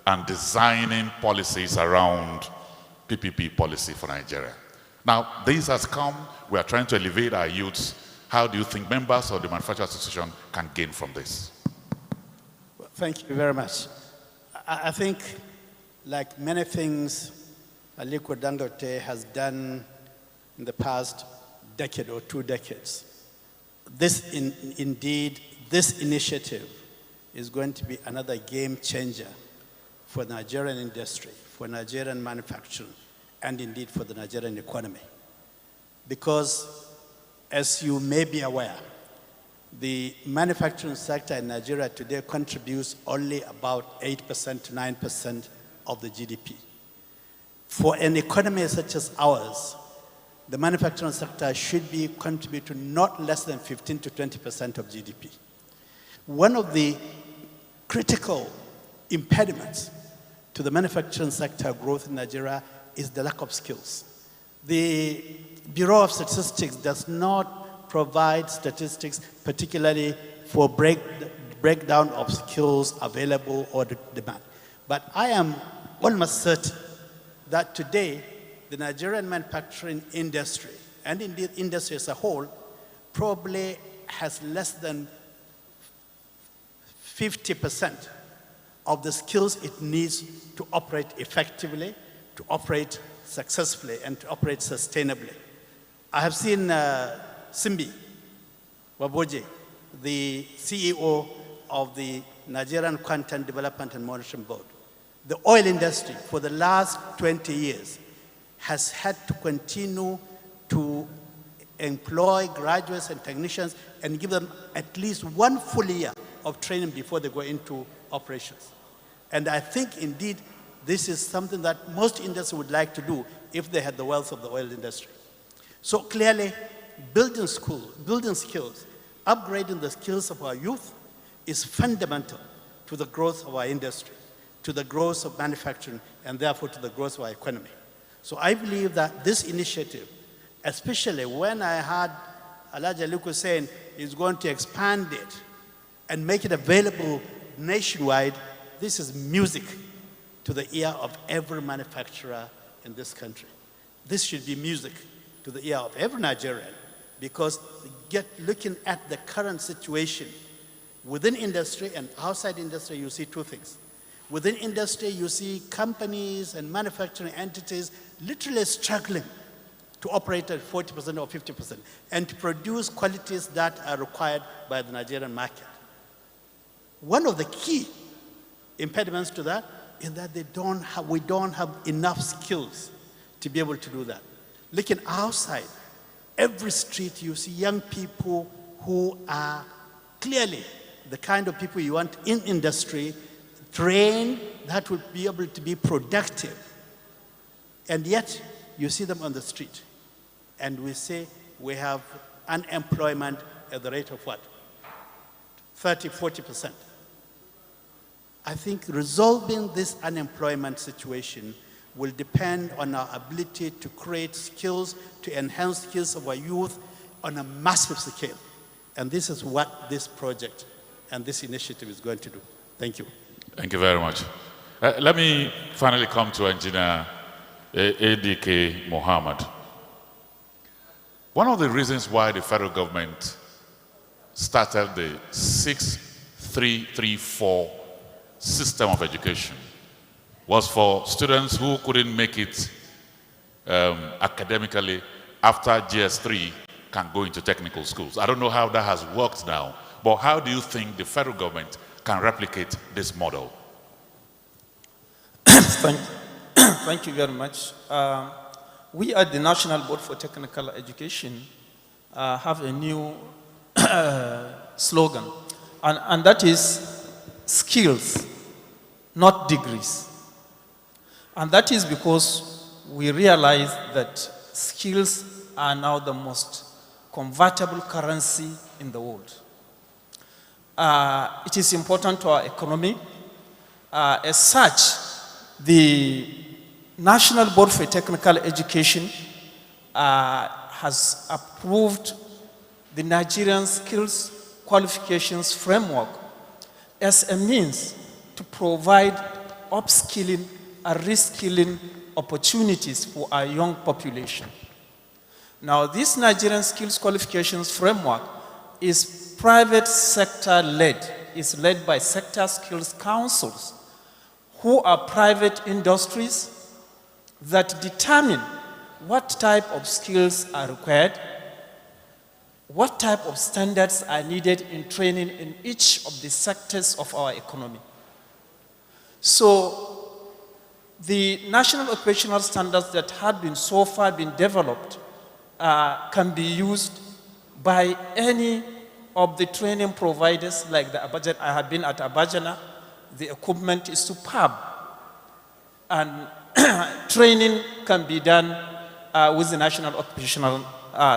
and designing policies around PPP policy for Nigeria. Now, this has come, we are trying to elevate our youths. How do you think members of the Manufacturing Association can gain from this?
Well, thank you very much. I think, like many things Aliko Dangote has done in the past decade or 2 decades, this initiative is going to be another game changer for Nigerian industry, for Nigerian manufacturing, and indeed for the Nigerian economy. Because, as you may be aware, the manufacturing sector in Nigeria today contributes only about 8% to 9% of the GDP. For an economy such as ours, the manufacturing sector should be contributing not less than 15 to 20% of GDP. One of the critical impediments to the manufacturing sector growth in Nigeria is the lack of skills. The Bureau of Statistics does not provide statistics, particularly for breakdown of skills available or demand. But I am almost certain that today, the Nigerian manufacturing industry, and indeed industry as a whole, probably has less than 50% of the skills it needs to operate effectively, to operate successfully, and to operate sustainably. I have seen Simbi Waboje, the CEO of the Nigerian Content Development and Monitoring Board. The oil industry for the last 20 years has had to continue to employ graduates and technicians and give them at least 1 full year of training before they go into operations. And I think indeed this is something that most industries would like to do if they had the wealth of the oil industry. So clearly, building skills, upgrading the skills of our youth is fundamental to the growth of our industry, to the growth of manufacturing, and therefore to the growth of our economy. So I believe that this initiative, especially when I heard Alhaji Aliko saying he's going to expand it and make it available nationwide, this is music to the ear of every manufacturer in this country. This should be music to the ear of every Nigerian, because looking at the current situation within industry and outside industry, you see two things. Within industry, you see companies and manufacturing entities literally struggling to operate at 40% or 50% and to produce qualities that are required by the Nigerian market. One of the key impediments to that is that we don't have enough skills to be able to do that. Looking outside, every street you see young people who are clearly the kind of people you want in industry, trained, that would be able to be productive. And yet, you see them on the street. And we say we have unemployment at the rate of what? 30, 40%. I think resolving this unemployment situation will depend on our ability to create skills, to enhance skills of our youth on a massive scale. And this is what this project and this initiative is going to do. Thank you.
Thank you very much. Let me finally come to Engineer ADK Mohammed. One of the reasons why the federal government started the 6334 system of education was for students who couldn't make it academically after GS3 can go into technical schools. I don't know how that has worked now, but how do you think the federal government can replicate this model?
Thank you very much. We at the National Board for Technical Education have a new slogan, and that is skills, not degrees. And that is because we realize that skills are now the most convertible currency in the world. It is important to our economy. As such, the National Board for Technical Education has approved the Nigerian Skills Qualifications Framework as a means to provide upskilling and reskilling opportunities for our young population. Now, this Nigerian Skills Qualifications Framework is private sector led. It's led by sector skills councils, who are private industries that determine what type of skills are required, what type of standards are needed in training in each of the sectors of our economy. So, the national occupational standards that had been so far been developed can be used by any of the training providers like the Abajana. I have been at Abajana. The equipment is superb. And training can be done with the national occupational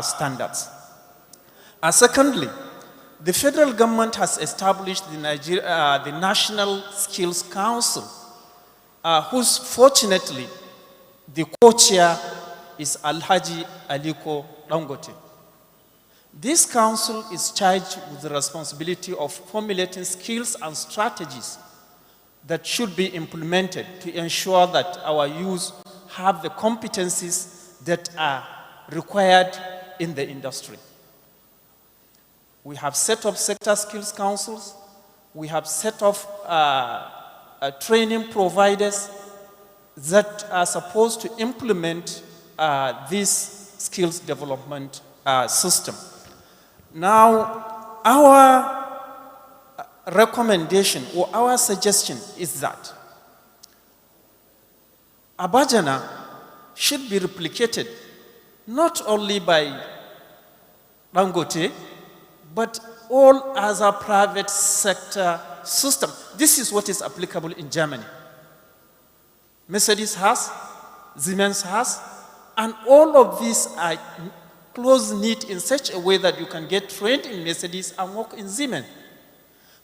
standards. Secondly, the federal government has established the National Skills Council, whose fortunately the co-chair is Alhaji Aliko Dangote. This council is charged with the responsibility of formulating skills and strategies that should be implemented to ensure that our youth have the competencies that are required in the industry. We have set up sector skills councils. We have set up training providers that are supposed to implement this skills development system. Now, our recommendation or our suggestion is that Abajana should be replicated not only by Dangote, but all other private sector system. This is what is applicable in Germany. Mercedes has, Siemens has, and all of these are close-knit in such a way that you can get trained in Mercedes and work in Siemens.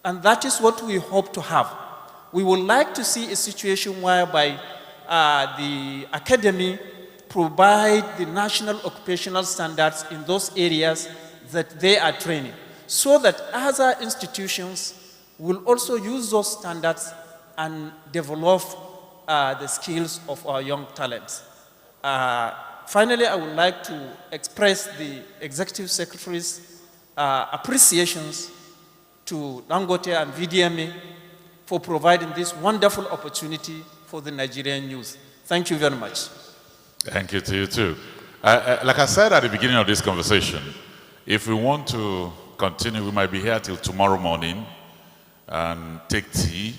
And that is what we hope to have. We would like to see a situation whereby the academy provide the national occupational standards in those areas that they are training, so that other institutions will also use those standards and develop the skills of our young talents. Finally, I would like to express the Executive Secretary's appreciations to Dangote and VDMA for providing this wonderful opportunity for the Nigerian youth. Thank you very much.
Thank you to you too. Like I said at the beginning of this conversation, if we want to continue, we might be here till tomorrow morning and take tea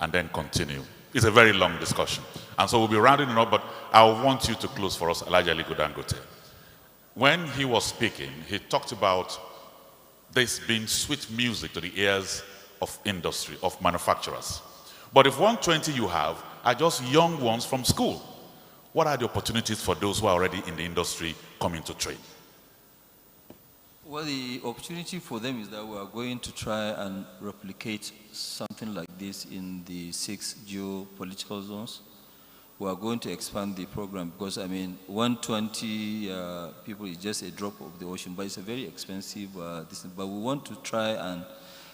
and then continue. It's a very long discussion. And so we'll be rounding it up, but I want you to close for us, Aliko Dangote. When he was speaking, he talked about this being sweet music to the ears of industry, of manufacturers. But if 120 you have are just young ones from school, what are the opportunities for those who are already in the industry coming to train?
Well, the opportunity for them is that we are going to try and replicate something like this in the 6 geopolitical zones. We are going to expand the program because, I mean, 120 people is just a drop of the ocean, but it's a very expensive distance. But we want to try and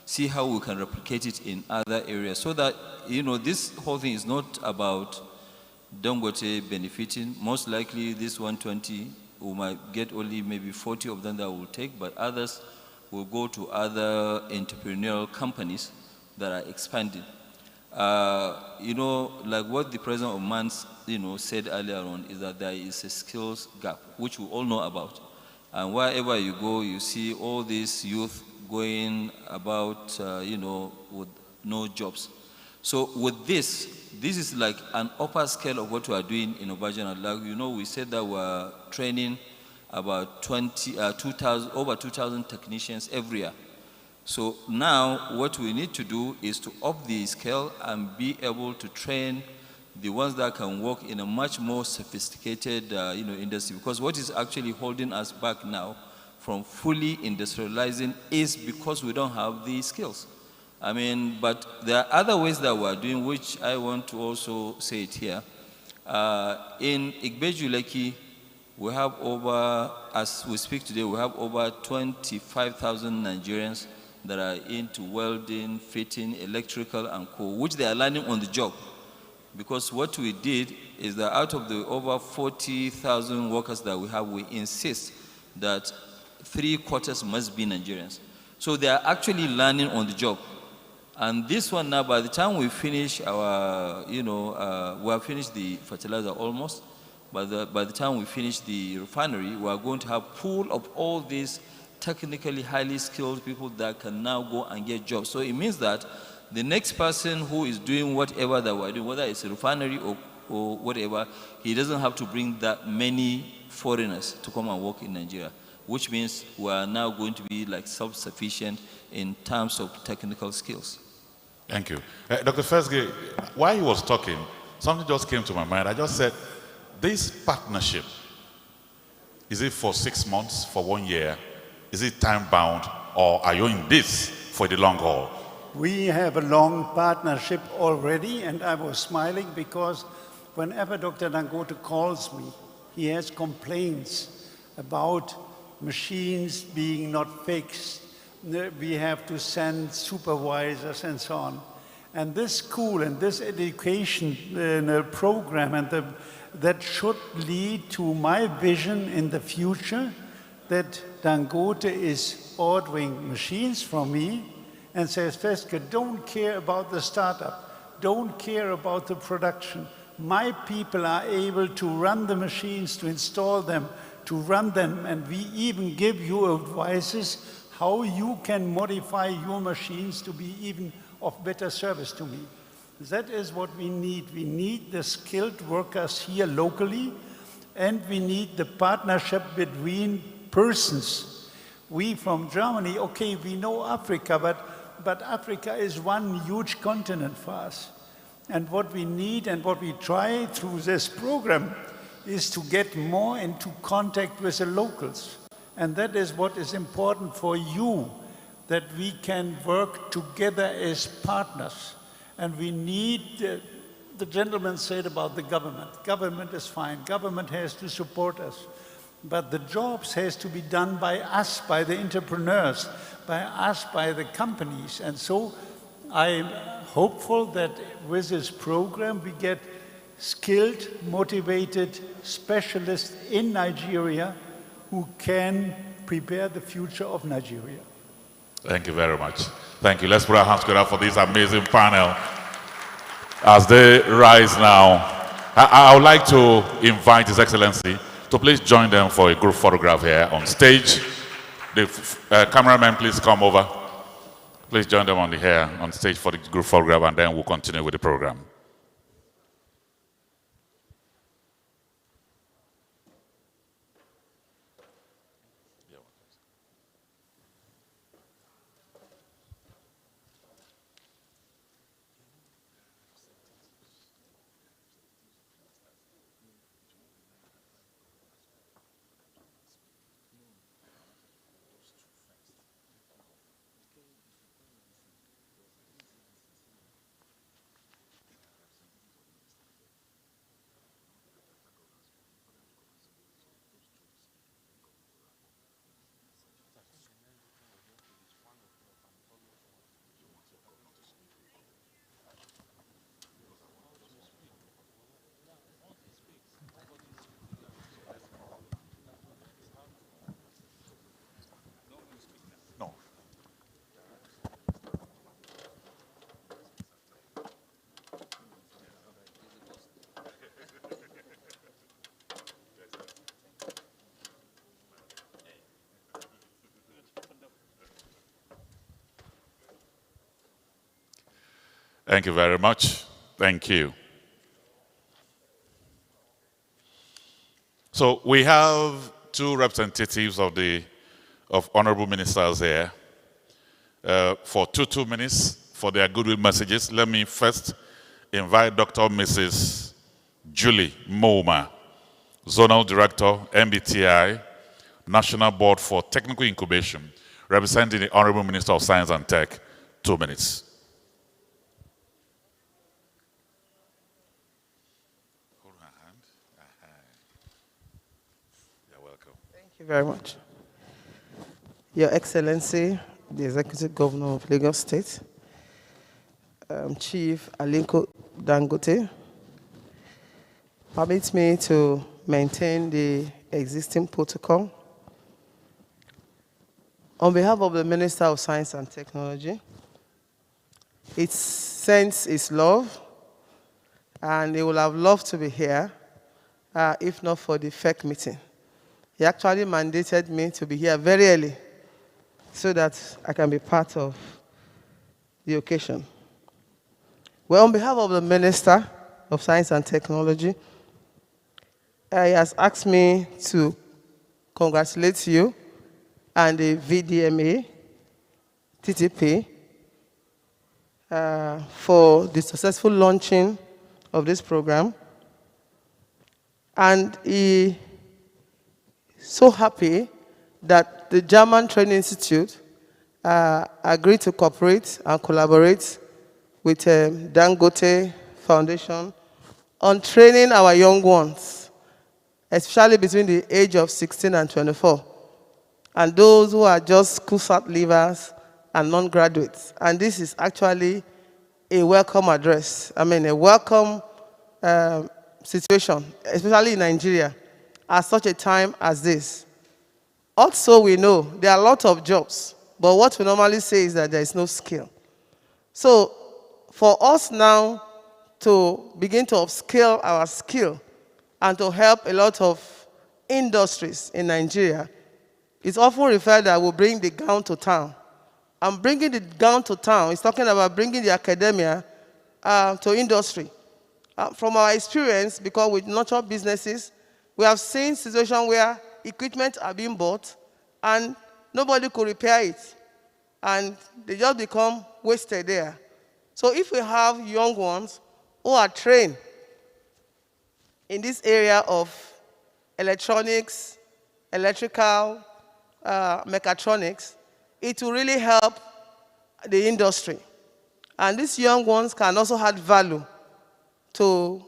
see how we can replicate it in other areas so that, you know, this whole thing is not about Dangote benefiting. Most likely this 120, we might get only maybe 40 of them that will take, but others will go to other entrepreneurial companies that are expanding. You know, like what the president of MANS, you know, said earlier on, is that there is a skills gap, which we all know about. And wherever you go, you see all these youth going about, you know, with no jobs. So with this is like an upper scale of what we are doing in Vocational. Like, you know, we said that we're training about over 2,000 technicians every year. So now what we need to do is to up the scale and be able to train the ones that can work in a much more sophisticated you know, industry. Because what is actually holding us back now from fully industrializing is because we don't have the skills. I mean, but there are other ways that we're doing, which I want to also say it here. In Igbeju-Lekki, we have over, as we speak today, we have over 25,000 Nigerians that are into welding, fitting, electrical, and co, which they are learning on the job. Because what we did is that out of the over 40,000 workers that we have, we insist that 3/4 must be Nigerians. So they are actually learning on the job. And this one now, by the time we finish our, you know, we have finished the fertilizer almost, but by the time we finish the refinery, we are going to have a pool of all these technically highly skilled people that can now go and get jobs. So it means that the next person who is doing whatever that we're doing, whether it's a refinery or whatever, he doesn't have to bring that many foreigners to come and work in Nigeria, which means we are now going to be like self-sufficient in terms of technical skills.
Thank you. Dr. Fesge, while he was talking, something just came to my mind. I just said, this partnership, is it for 6 months, for 1 year? Is it time-bound, or are you in this for the long haul?
We have a long partnership already, and I was smiling because whenever Dr. Dangote calls me, he has complaints about machines being not fixed. We have to send supervisors and so on. And this school and this education program and that should lead to my vision in the future that Dangote is ordering machines from me and says, Fesge, don't care about the startup, don't care about the production. My people are able to run the machines, to install them, to run them, and we even give you advices how you can modify your machines to be even of better service to me. That is what we need. We need the skilled workers here locally, and we need the partnership between persons We from Germany, okay, we know Africa, but Africa is one huge continent for us. And what we need and what we try through this program is to get more into contact with the locals. And that is what is important for you, that we can work together as partners. And we need, the gentleman said about the government. Government is fine. Government has to support us. But the jobs has to be done by us, by the entrepreneurs, by us, by the companies. And so I'm hopeful that with this program we get skilled, motivated specialists in Nigeria who can prepare the future of Nigeria.
Thank you very much. Thank you. Let's put our hands together for this amazing panel. As they rise now, I would like to invite His Excellency to please join them for a group photograph here on stage. The cameraman, please come over. Please join them on stage for the group photograph, and then we'll continue with the program. Thank you very much. Thank you. So we have two representatives of honorable ministers here for 2 minutes for their goodwill messages. Let me first invite Dr. Mrs. Julie Moma, Zonal Director, MBTI, National Board for Technical Incubation, representing the Honorable Minister of Science and Tech. 2 minutes.
Thank you very much. Your Excellency, the Executive Governor of Lagos State, Chief Aliko Dangote, permit me to maintain the existing protocol. On behalf of the Minister of Science and Technology, it sends its love, and he would have loved to be here, if not for the FEC meeting. He actually mandated me to be here very early so that I can be part of the occasion. Well, on behalf of the Minister of Science and Technology, he has asked me to congratulate you and the VDMA, TTP, for the successful launching of this program. And he so happy that the German Training Institute agreed to cooperate and collaborate with Dangote Foundation on training our young ones, especially between the age of 16 and 24, and those who are just school-start leavers and non-graduates. And this is actually a welcome address. I mean, a welcome situation, especially in Nigeria, at such a time as this. Also, we know there are a lot of jobs, but what we normally say is that there is no skill. So, for us now to begin to upskill our skill and to help a lot of industries in Nigeria, it's often referred that we'll bring the gown to town. And bringing the gown to town is talking about bringing the academia to industry. From our experience, because we nurture businesses, we have seen situations where equipment are being bought and nobody could repair it, and they just become wasted there. So if we have young ones who are trained in this area of electronics, electrical, mechatronics, it will really help the industry. And these young ones can also add value to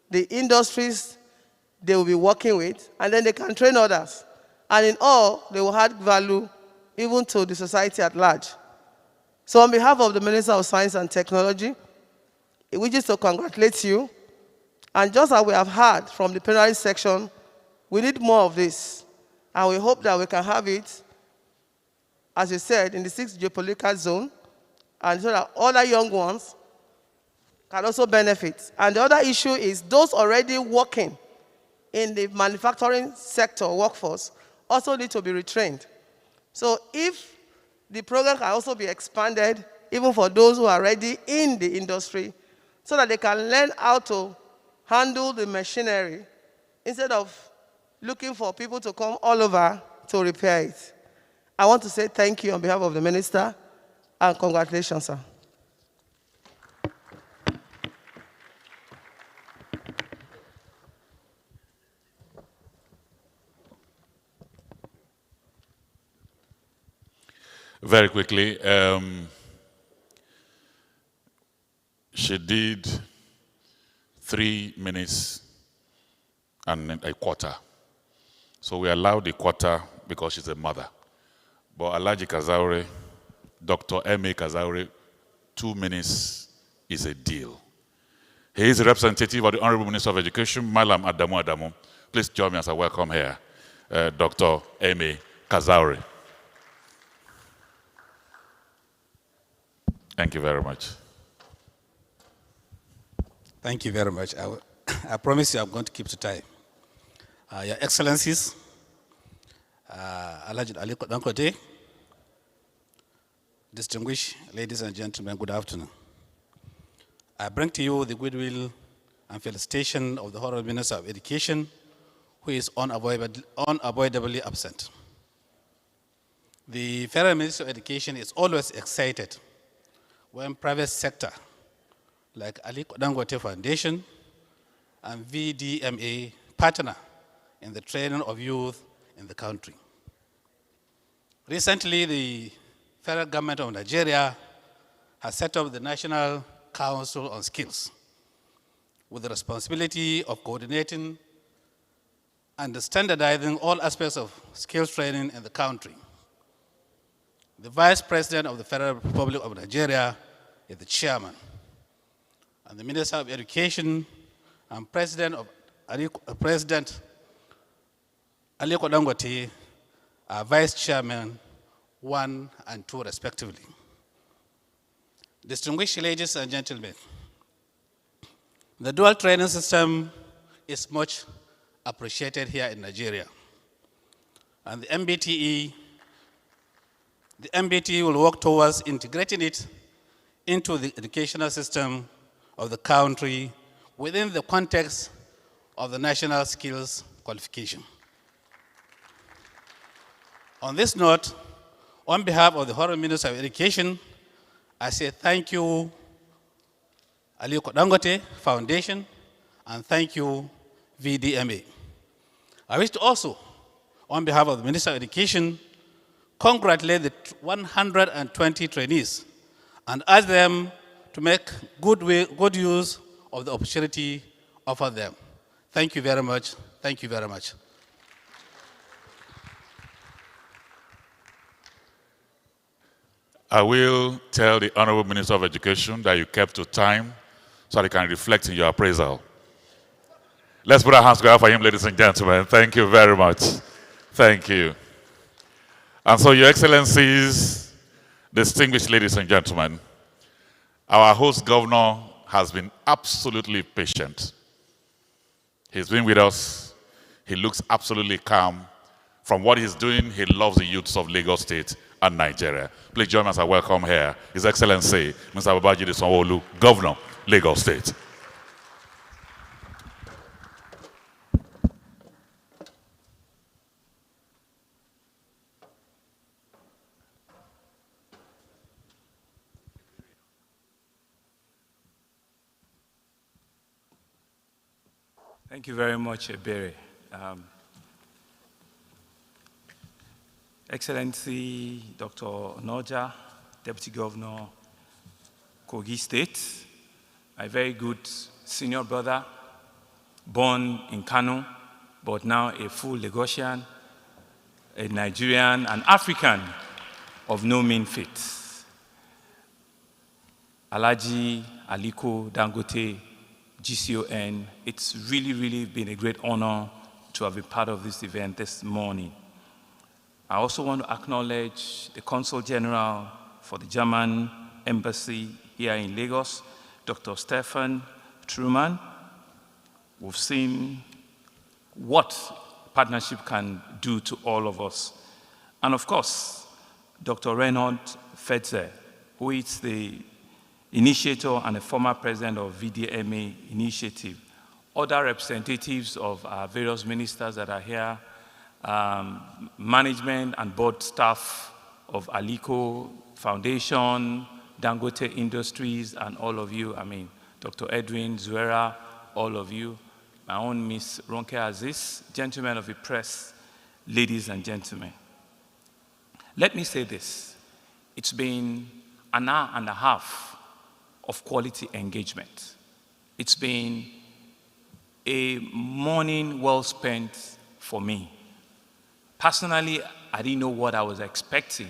the industries they will be working with, and then they can train others. And in all, they will add value even to the society at large. So on behalf of the Minister of Science and Technology, we wish to congratulate you. And just as we have heard from the plenary section, we need more of this. And we hope that we can have it, as you said, in the 6th geopolitical zone, and so that other young ones can also benefit. And the other issue is those already working in the manufacturing sector workforce also need to be retrained. So if the program can also be expanded, even for those who are already in the industry, so that they can learn how to handle the machinery instead of looking for people to come all over to repair it. I want to say thank you on behalf of the minister, and congratulations, sir.
Very quickly, she did 3 minutes and a quarter. So we allowed the quarter because she's a mother. But Alhaji Kazaure, Dr. M.A. Kazaure, 2 minutes is a deal. He is a representative of the Honorable Minister of Education, Malam Adamu Adamu. Please join me as I welcome here, Dr. M.A. Kazaure. Thank you very much.
Thank you very much. I promise you I'm going to keep to time. Your Excellencies, Alhaji Aliko Dangote, distinguished ladies and gentlemen, good afternoon. I bring to you the goodwill and felicitation of the Honorable Minister of Education, who is unavoidably absent. The Federal Minister of Education is always excited when private sector like Aliko Dangote Foundation and VDMA partner in the training of youth in the country. Recently, the federal government of Nigeria has set up the National Council on Skills with the responsibility of coordinating and standardizing all aspects of skills training in the country. The Vice President of the Federal Republic of Nigeria is the chairman, and the Minister of Education and President Aliko Dangote are Vice Chairman 1 and 2 respectively. Distinguished ladies and gentlemen, the dual training system is much appreciated here in Nigeria, and the MBTE will work towards integrating it into the educational system of the country within the context of the national skills qualification. On this note, on behalf of the Honorable Minister of Education, I say thank you, Aliko Dangote Foundation, and thank you, VDMA. I wish to also, on behalf of the Minister of Education, congratulate the 120 trainees and ask them to make good use of the opportunity offered them. Thank you very much. Thank you very much.
I will tell the Honorable Minister of Education that you kept to time so that he can reflect in your appraisal. Let's put our hands together for him, ladies and gentlemen. Thank you very much. Thank you. And so, Your Excellencies, distinguished ladies and gentlemen, our host governor has been absolutely patient. He's been with us. He looks absolutely calm. From what he's doing, he loves the youths of Lagos State and Nigeria. Please join us as I welcome here His Excellency, Mr. Babajide Sanwo-Olu, Governor, Lagos State.
Thank you very much, Ebere. Excellency Dr. Noja, Deputy Governor, Kogi State, my very good senior brother, born in Kano, but now a full Lagosian, a Nigerian, an African of no mean feat. Alhaji Aliko Dangote, GCON, it's really been a great honor to have been part of this event this morning. I also want to acknowledge the Consul General for the German Embassy here in Lagos, Dr. Stefan Truman. We've seen what partnership can do to all of us. And of course, Dr. Reinhold Fetzer, who is the initiator and the former president of VDMA Initiative, other representatives of our various ministers that are here, management and board staff of Aliko Foundation, Dangote Industries, and all of you, Dr. Edwin Zuera, all of you, my own Miss Ronke Aziz, gentlemen of the press, ladies and gentlemen. Let me say this. It's been an hour and a half of quality engagement. It's been a morning well spent for me. Personally, I didn't know what I was expecting.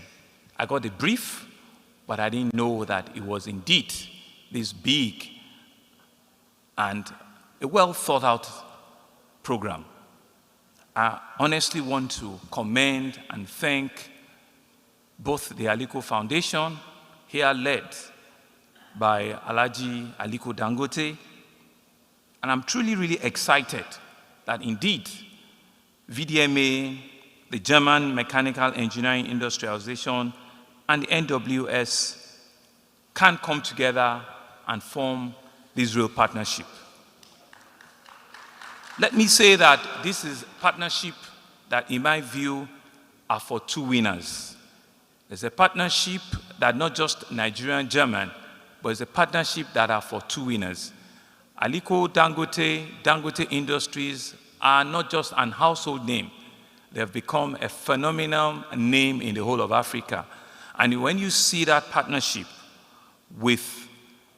I got the brief, but I didn't know that it was indeed this big and a well thought out program. I honestly want to commend and thank both the Aliko Foundation, here led by Alhaji Aliko Dangote, and I'm really excited that indeed VDMA, the German Mechanical Engineering Industrialization, and the NWS can come together and form this real partnership. Let me say that this is a partnership that, in my view, are for two winners. It's a partnership that not just Nigerian, German, but it's a partnership that are for two winners. Aliko Dangote, Dangote Industries are not just an household name. They have become a phenomenal name in the whole of Africa. And when you see that partnership with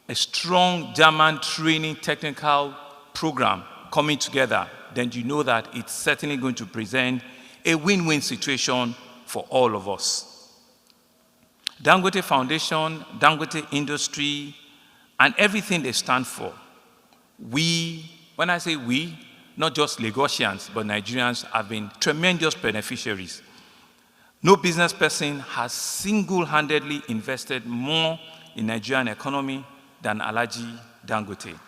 a strong German training technical program coming together, then you know that it's certainly going to present a win-win situation for all of us. Dangote Foundation, Dangote Industry, and everything they stand for. We, when I say we, not just Lagosians, but Nigerians have been tremendous beneficiaries. No business person has single-handedly invested more in Nigerian economy than Alhaji Dangote.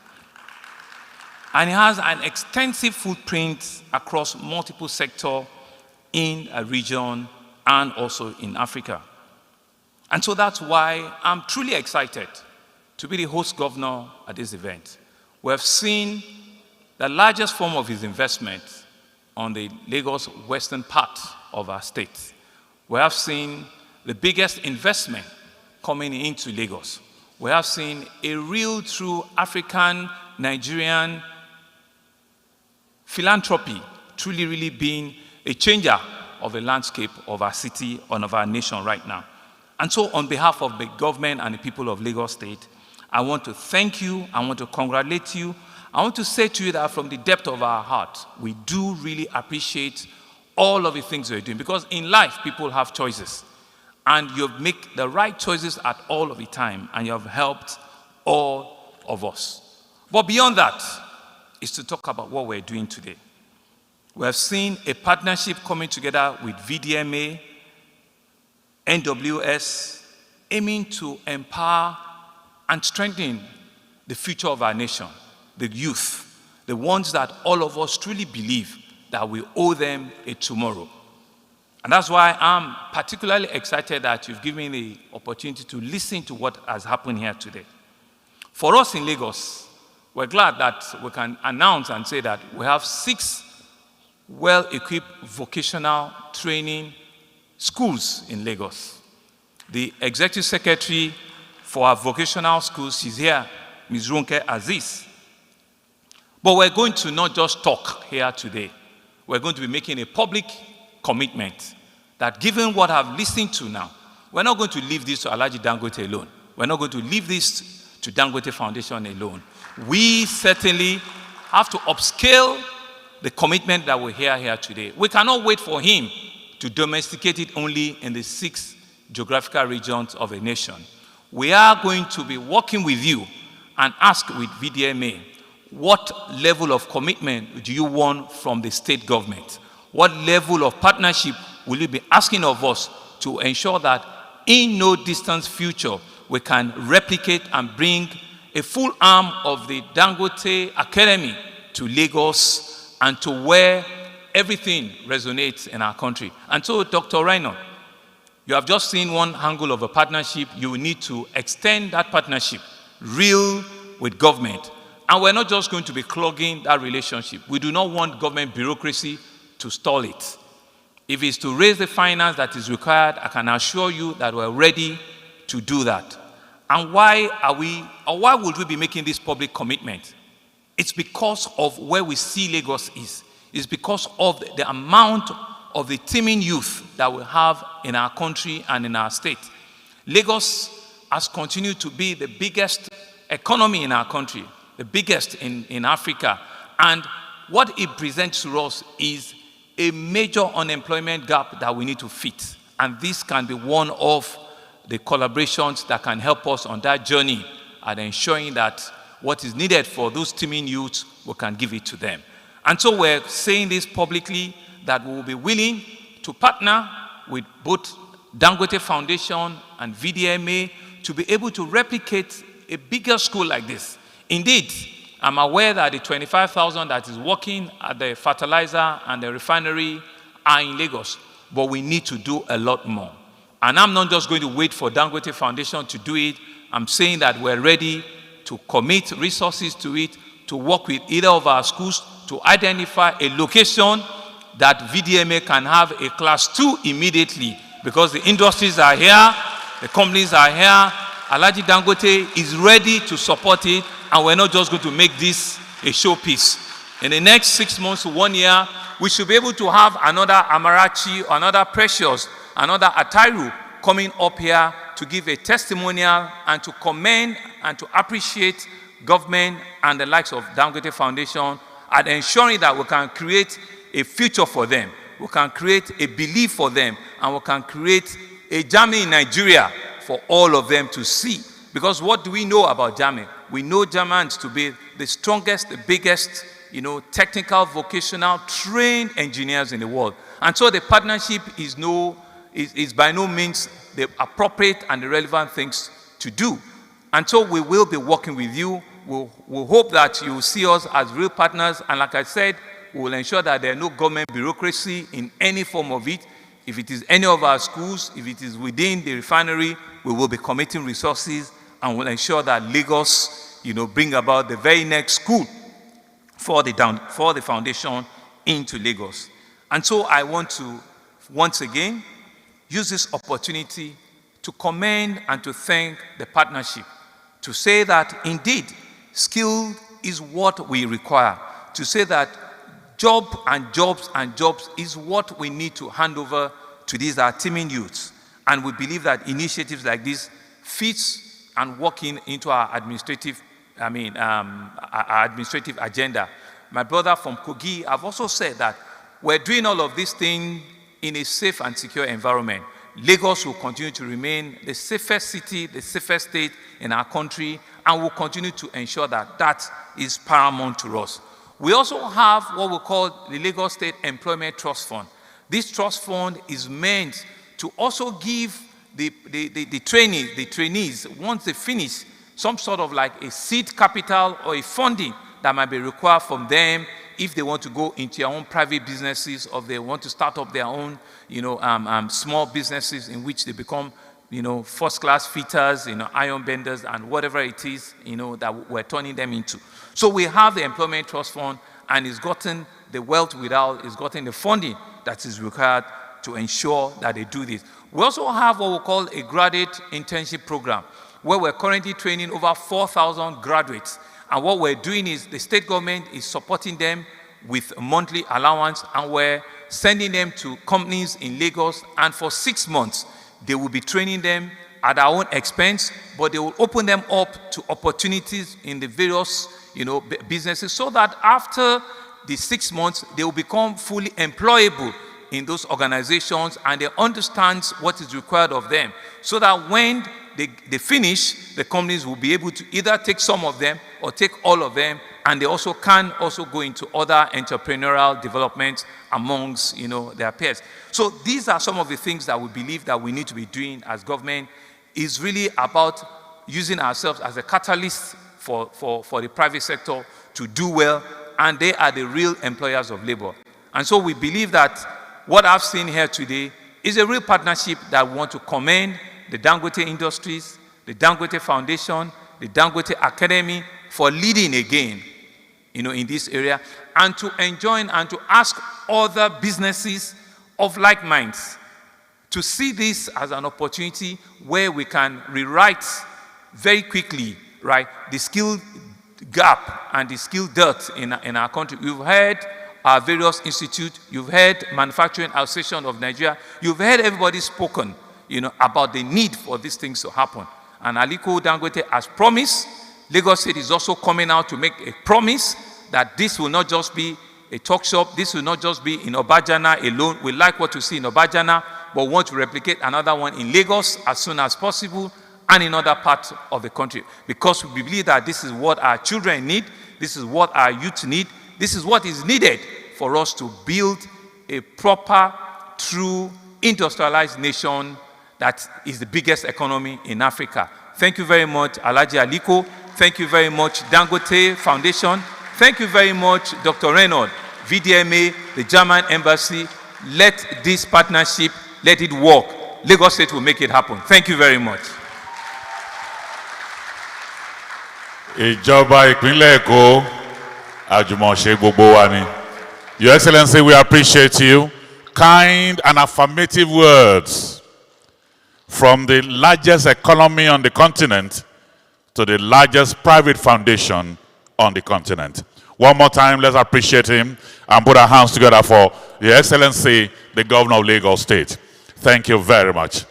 And he has an extensive footprint across multiple sectors in a region and also in Africa. And so that's why I'm truly excited to be the host governor at this event. We have seen the largest form of his investment on the Lagos western part of our state. We have seen the biggest investment coming into Lagos. We have seen a real true African, Nigerian philanthropy truly being a changer of the landscape of our city and of our nation right now. And so on behalf of the government and the people of Lagos State, I want to thank you, I want to congratulate you, I want to say to you that from the depth of our heart, we do really appreciate all of the things you're doing, because in life, people have choices, and you make the right choices at all of the time, and you have helped all of us. But beyond that is to talk about what we're doing today. We have seen a partnership coming together with VDMA, NWS, aiming to empower and strengthen the future of our nation, the youth, the ones that all of us truly believe that we owe them a tomorrow. And that's why I'm particularly excited that you've given me the opportunity to listen to what has happened here today. For us in Lagos, we're glad that we can announce and say that we have 6 well-equipped vocational training schools in Lagos. The executive secretary for our vocational schools, she's here, Ms. Ronke Aziz. But we're going to not just talk here today. We're going to be making a public commitment that given what I've listened to now, we're not going to leave this to Alhaji Dangote alone. We're not going to leave this to Dangote Foundation alone. We certainly have to upscale the commitment that we hear here today. We cannot wait for him to domesticate it only in the 6 geographical regions of a nation. We are going to be working with you and ask with VDMA, what level of commitment do you want from the state government? What level of partnership will you be asking of us to ensure that in no distant future we can replicate and bring a full arm of the Dangote Academy to Lagos and to where everything resonates in our country. And so, Dr. Reynolds, you have just seen one angle of a partnership. You will need to extend that partnership, real with government. And we're not just going to be clogging that relationship. We do not want government bureaucracy to stall it. If it's to raise the finance that is required, I can assure you that we're ready to do that. And why would we be making this public commitment? It's because of where we see Lagos is. It's because of the amount of the teeming youth that we have in our country and in our state. Lagos has continued to be the biggest economy in our country, the biggest in Africa. And what it presents to us is a major unemployment gap that we need to fit. And this can be one of the collaborations that can help us on that journey and ensuring that what is needed for those teeming youths, we can give it to them. And so we're saying this publicly, that we will be willing to partner with both Dangote Foundation and VDMA to be able to replicate a bigger school like this. Indeed, I'm aware that the 25,000 that is working at the fertilizer and the refinery are in Lagos, but we need to do a lot more. And I'm not just going to wait for Dangote Foundation to do it. I'm saying that we're ready to commit resources to it, to work with either of our schools to identify a location that VDMA can have a class 2 immediately, because the industries are here, the companies are here, Alhaji Dangote is ready to support it, and we're not just going to make this a showpiece. In the next 6 months to 1 year, we should be able to have another Amarachi, another Precious, another Atairu coming up here to give a testimonial and to commend and to appreciate government and the likes of Dangote Foundation and ensuring that we can create a future for them, we can create a belief for them, and we can create a Germany in Nigeria for all of them to see. Because what do we know about Germany? We know Germans to be the strongest, the biggest, technical, vocational, trained engineers in the world. And so the partnership is by no means the appropriate and the relevant things to do. And so we will be working with you. We'll hope that you will see us as real partners. And like I said, we will ensure that there are no government bureaucracy in any form of it. If it is any of our schools, if it is within the refinery, we will be committing resources and will ensure that Lagos, bring about the very next school for the foundation into Lagos. And so I want to, once again, use this opportunity to commend and to thank the partnership, to say that indeed, skill is what we require, to say that jobs is what we need to hand over to these our teeming youths. And we believe that initiatives like this fits and working into our administrative agenda. My brother from Kogi have also said that we're doing all of these things in a safe and secure environment. Lagos will continue to remain the safest city, the safest state in our country, and we'll continue to ensure that that is paramount to us. We also have what we call the Lagos State Employment Trust Fund. This trust fund is meant to also give the trainees, once they finish, some sort of like a seed capital or a funding that might be required from them if they want to go into their own private businesses or they want to start up their own, small businesses in which they become, first-class fitters, iron benders, and whatever it is, that we're turning them into. So we have the Employment Trust Fund, and it's gotten the wealth without, it's gotten the funding that is required to ensure that they do this. We also have what we call a graduate internship program, where we're currently training over 4,000 graduates. And what we're doing is the state government is supporting them with a monthly allowance, and we're sending them to companies in Lagos, and for 6 months, they will be training them at our own expense, but they will open them up to opportunities in the various businesses, so that after the 6 months, they will become fully employable in those organizations, and they understand what is required of them, so that when they finish, the companies will be able to either take some of them or take all of them, and they also can go into other entrepreneurial developments amongst their peers. So these are some of the things that we believe that we need to be doing as government. Is really about using ourselves as a catalyst for the private sector to do well, and they are the real employers of labor. And so we believe that what I've seen here today is a real partnership that we want to commend the Dangote Industries, the Dangote Foundation, the Dangote Academy for leading again, in this area, and to enjoin and to ask other businesses of like minds to see this as an opportunity where we can rewrite very quickly, right, the skill gap and the skill dearth in our country. You've heard our various institutes, you've heard Manufacturing Association of Nigeria, you've heard everybody spoken, about the need for these things to happen. And Aliko Dangote has promised. Lagos State is also coming out to make a promise that this will not just be a talk shop, this will not just be in Obajana alone. We like what we see in Obajana, but want to replicate another one in Lagos as soon as possible and in other parts of the country. Because we believe that this is what our children need, this is what our youth need, this is what is needed for us to build a proper, true, industrialized nation that is the biggest economy in Africa. Thank you very much, Alhaji Aliko. Thank you very much, Dangote Foundation. Thank you very much, Dr. Reynolds, VDMA, the German Embassy. Let this partnership, let it work. Lagos State will make it happen. Thank you very much.
Ìjọba ìpínlẹ̀ Èkó, àjùmọ̀ṣe gbogbo wa ni. Your Excellency, we appreciate you. Kind and affirmative words from the largest economy on the continent to the largest private foundation on the continent. One more time, let's appreciate him and put our hands together for Your Excellency, the Governor of Lagos State. Thank you very much.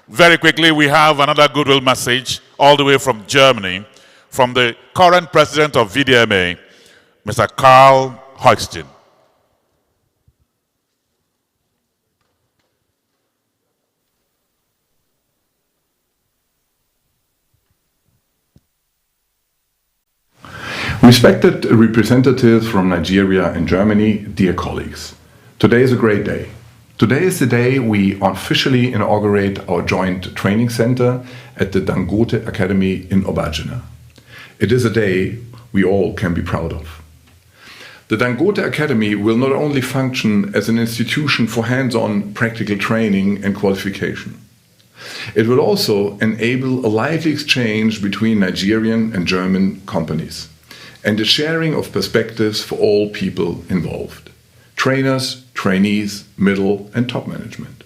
Very quickly, we have another goodwill message all the way from Germany, from the current president of VDMA, Mr. Karl Hochstein.
Respected representatives from Nigeria and Germany, dear colleagues, today is a great day. Today is the day we officially inaugurate our joint training center at the Dangote Academy in Obajana. It is a day we all can be proud of. The Dangote Academy will not only function as an institution for hands-on practical training and qualification. It will also enable a lively exchange between Nigerian and German companies and the sharing of perspectives for all people involved: trainers, trainees, middle and top management.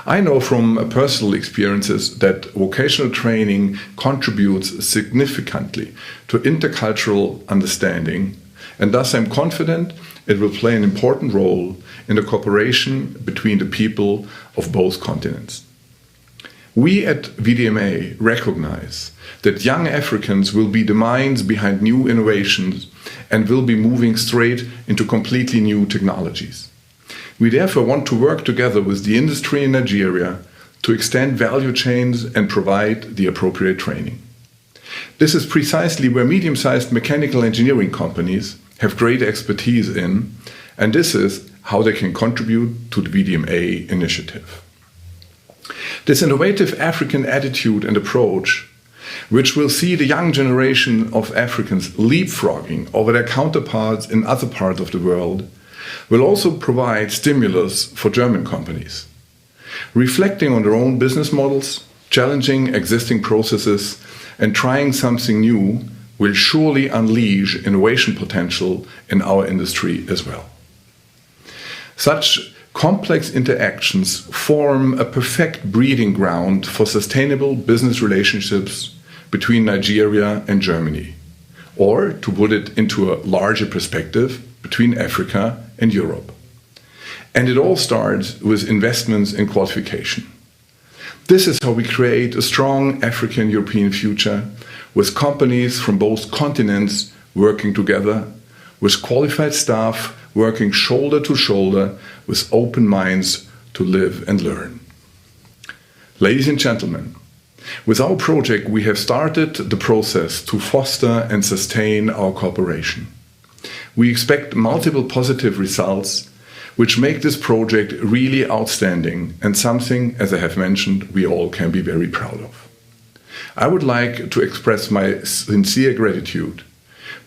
I know from personal experiences that vocational training contributes significantly to intercultural understanding, and thus I'm confident it will play an important role in the cooperation between the people of both continents. We at VDMA recognize that young Africans will be the minds behind new innovations and will be moving straight into completely new technologies. We therefore want to work together with the industry in Nigeria to extend value chains and provide the appropriate training. This is precisely where medium-sized mechanical engineering companies have great expertise in, and this is how they can contribute to the VDMA initiative. This innovative African attitude and approach, which will see the young generation of Africans leapfrogging over their counterparts in other parts of the world, will also provide stimulus for German companies. Reflecting on their own business models, challenging existing processes, and trying something new will surely unleash innovation potential in our industry as well. Such complex interactions form a perfect breeding ground for sustainable business relationships between Nigeria and Germany, or to put it into a larger perspective, between Africa and Europe. And it all starts with investments in qualification. This is how we create a strong African-European future, with companies from both continents working together, with qualified staff working shoulder to shoulder, with open minds to live and learn. Ladies and gentlemen, with our project we have started the process to foster and sustain our cooperation. We expect multiple positive results which make this project really outstanding and something, as I have mentioned, we all can be very proud of. I would like to express my sincere gratitude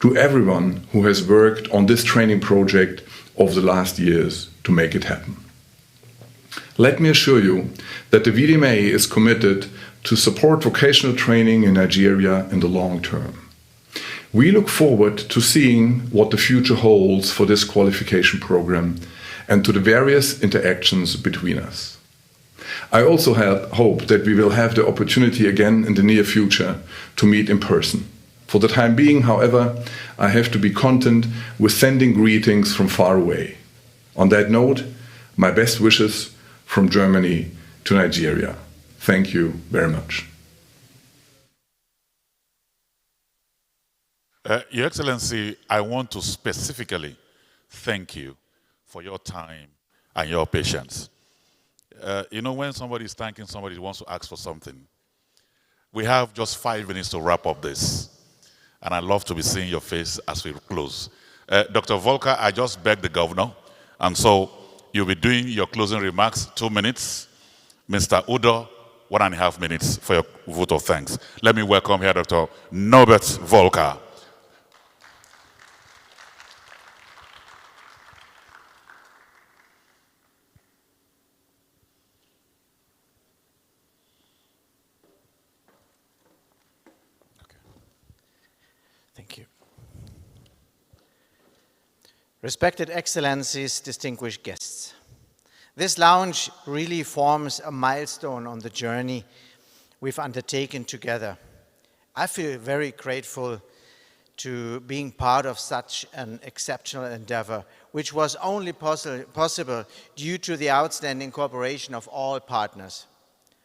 to everyone who has worked on this training project over the last years to make it happen. Let me assure you that the VDMA is committed to support vocational training in Nigeria in the long term. We look forward to seeing what the future holds for this qualification program and to the various interactions between us. I also hope that we will have the opportunity again in the near future to meet in person. For the time being, however, I have to be content with sending greetings from far away. On that note, my best wishes from Germany to Nigeria. Thank you very much.
Your Excellency, I want to specifically thank you for your time and your patience. You know, when somebody is thanking somebody who wants to ask for something, we have just 5 minutes to wrap up this. And I'd love to be seeing your face as we close. Dr. Volker, I just begged the governor, and so you'll be doing your closing remarks, 2 minutes. Mr. Udo, 1.5 minutes for your vote of thanks. Let me welcome here Dr. Norbert Volker.
Thank you. Respected Excellencies, distinguished guests. This launch really forms a milestone on the journey we've undertaken together. I feel very grateful to being part of such an exceptional endeavor, which was only possible due to the outstanding cooperation of all partners,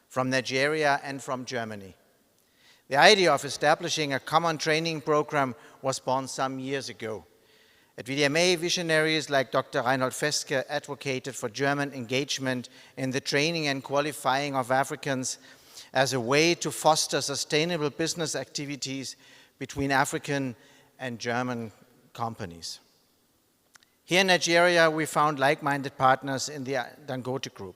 from Nigeria and from Germany. The idea of establishing a common training program was born some years ago. At VDMA, visionaries like Dr. Reinhold Feske advocated for German engagement in the training and qualifying of Africans as a way to foster sustainable business activities between African and German companies. Here in Nigeria, we found like-minded partners in the Dangote Group.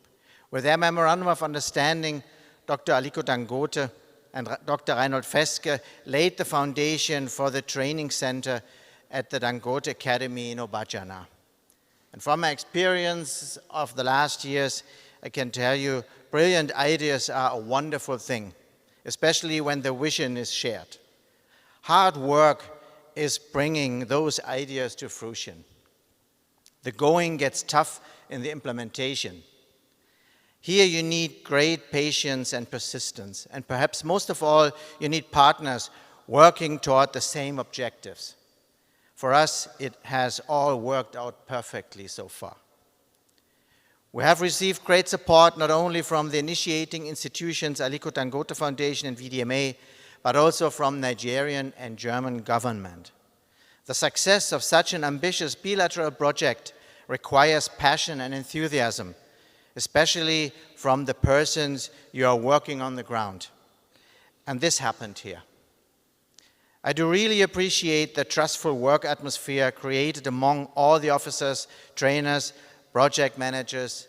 With their Memorandum of Understanding, Dr. Aliko Dangote and Dr. Reinhold Feske laid the foundation for the training center at the Dangote Academy in Obajana. And from my experience of the last years, I can tell you, brilliant ideas are a wonderful thing, especially when the vision is shared. Hard work is bringing those ideas to fruition. The going gets tough in the implementation. Here you need great patience and persistence, and perhaps most of all, you need partners working toward the same objectives. For us, it has all worked out perfectly so far. We have received great support not only from the initiating institutions Aliko Dangote Foundation and VDMA, but also from Nigerian and German government. The success of such an ambitious bilateral project requires passion and enthusiasm, especially from the persons you are working on the ground. And this happened here. I do really appreciate the trustful work atmosphere created among all the officers, trainers, project managers.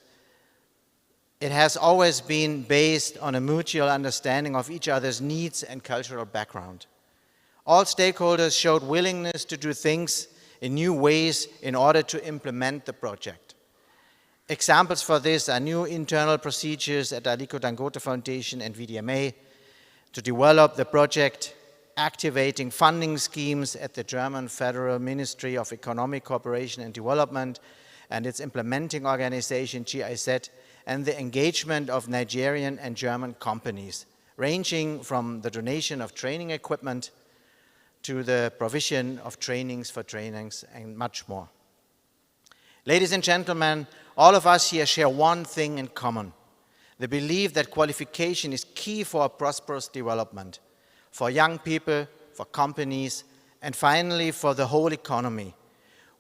It has always been based on a mutual understanding of each other's needs and cultural background. All stakeholders showed willingness to do things in new ways in order to implement the project. Examples for this are new internal procedures at Aliko Dangote Foundation and VDMA to develop the project, activating funding schemes at the German Federal Ministry of Economic Cooperation and Development and its implementing organization GIZ, and the engagement of Nigerian and German companies, ranging from the donation of training equipment to the provision of trainings for trainings, and much more. Ladies and gentlemen, all of us here share one thing in common: the belief that qualification is key for a prosperous development, for young people, for companies, and finally for the whole economy.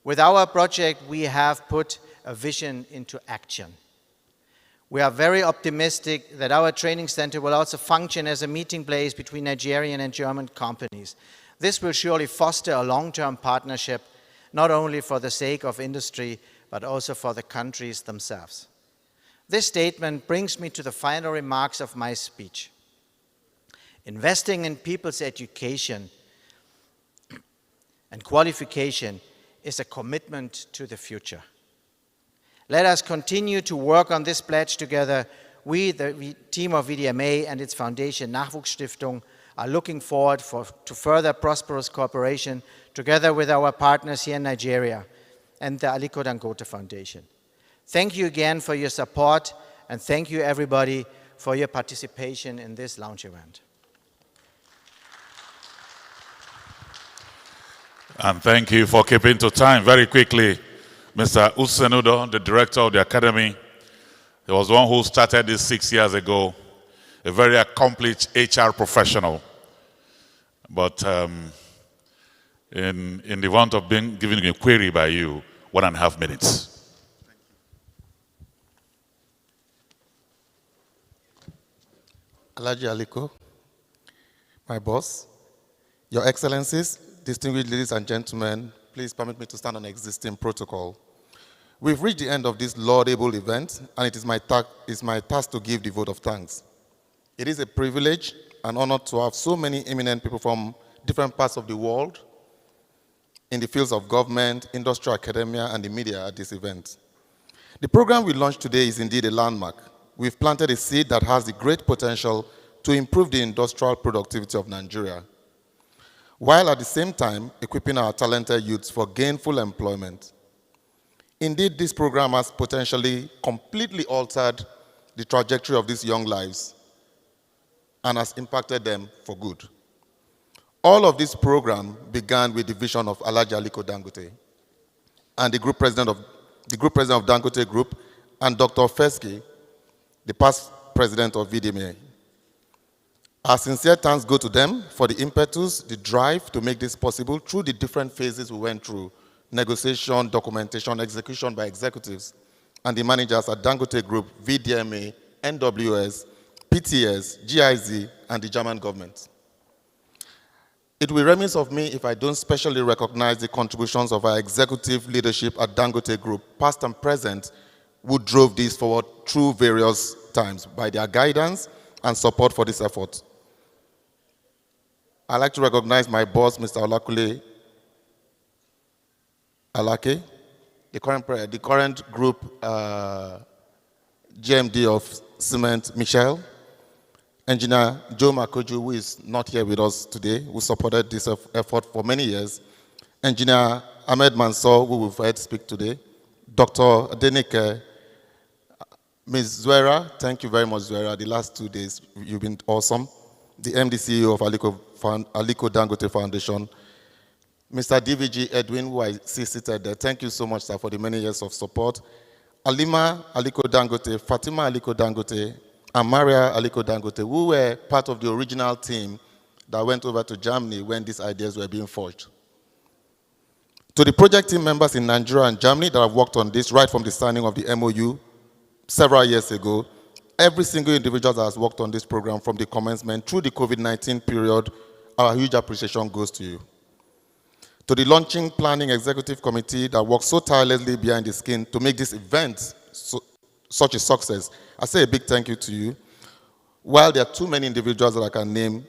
With our project, we have put a vision into action. We are very optimistic that our training center will also function as a meeting place between Nigerian and German companies. This will surely foster a long-term partnership, not only for the sake of industry, but also for the countries themselves. This statement brings me to the final remarks of my speech. Investing in people's education and qualification is a commitment to the future. Let us continue to work on this pledge together. We, the team of VDMA and its foundation, Nachwuchsstiftung, are looking forward to further prosperous cooperation together with our partners here in Nigeria and the Aliko Dangote Foundation. Thank you again for your support, and thank you everybody for your participation in this launch event.
And thank you for keeping to time. Very quickly, Mr. Usenudo, the director of the academy, he was the one who started this 6 years ago, a very accomplished HR professional. But in the want of being given a query by you, 1.5 minutes.
Alhaji Aliko, my boss, Your Excellencies, distinguished ladies and gentlemen, please permit me to stand on existing protocol. We've reached the end of this laudable event, and it is my task to give the vote of thanks. It is a privilege and honor to have so many eminent people from different parts of the world in the fields of government, industry, academia, and the media at this event. The program we launched today is indeed a landmark. We've planted a seed that has the great potential to improve the industrial productivity of Nigeria, while at the same time equipping our talented youths for gainful employment. Indeed, this program has potentially completely altered the trajectory of these young lives and has impacted them for good. All of this program began with the vision of Alhaji Aliko Dangote and the group president of Dangote Group, and Dr. Feski, the past president of VDMA. Our sincere thanks go to them for the impetus, the drive to make this possible through the different phases we went through: negotiation, documentation, execution by executives, and the managers at Dangote Group, VDMA, NWS, PTS, GIZ, and the German government. It will be remiss of me if I don't specially recognize the contributions of our executive leadership at Dangote Group, past and present, who drove this forward through various times by their guidance and support for this effort. I'd like to recognize my boss, Mr. Olakule Alake, the current group GMD of Cement, Michelle, Engineer Joe Makoju, who is not here with us today, who supported this effort for many years, Engineer Ahmed Mansour, who we've heard speak today, Dr. Denike, Ms. Zwera, thank you very much, Zwera. The last 2 days, you've been awesome. The MD CEO of Aliko Dangote Foundation, Mr. DVG Edwin, who I see seated there. Thank you so much, sir, for the many years of support. Alima Aliko Dangote, Fatima Aliko Dangote, and Maria Aliko Dangote, who were part of the original team that went over to Germany when these ideas were being forged. To the project team members in Nigeria and Germany that have worked on this right from the signing of the MOU several years ago, every single individual that has worked on this program from the commencement through the COVID-19 period, our huge appreciation goes to you. To the launching planning executive committee that worked so tirelessly behind the scenes to make this event such a success, I say a big thank you to you. While there are too many individuals that I can name,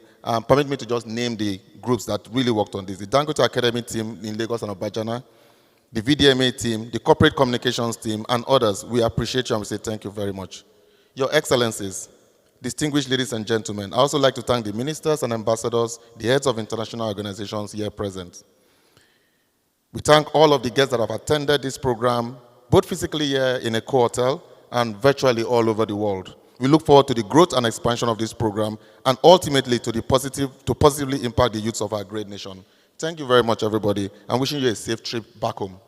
permit me to just name the groups that really worked on this. The Dangote Academy team in Lagos and Obajana, the VDMA team, the corporate communications team, and others. We appreciate you and we say thank you very much. Your Excellencies, distinguished ladies and gentlemen, I also like to thank the ministers and ambassadors, the heads of international organizations here present. We thank all of the guests that have attended this program, both physically here in a hotel and virtually all over the world. We look forward to the growth and expansion of this program and ultimately to positively impact the youths of our great nation. Thank you very much, everybody. I'm wishing you a safe trip back home.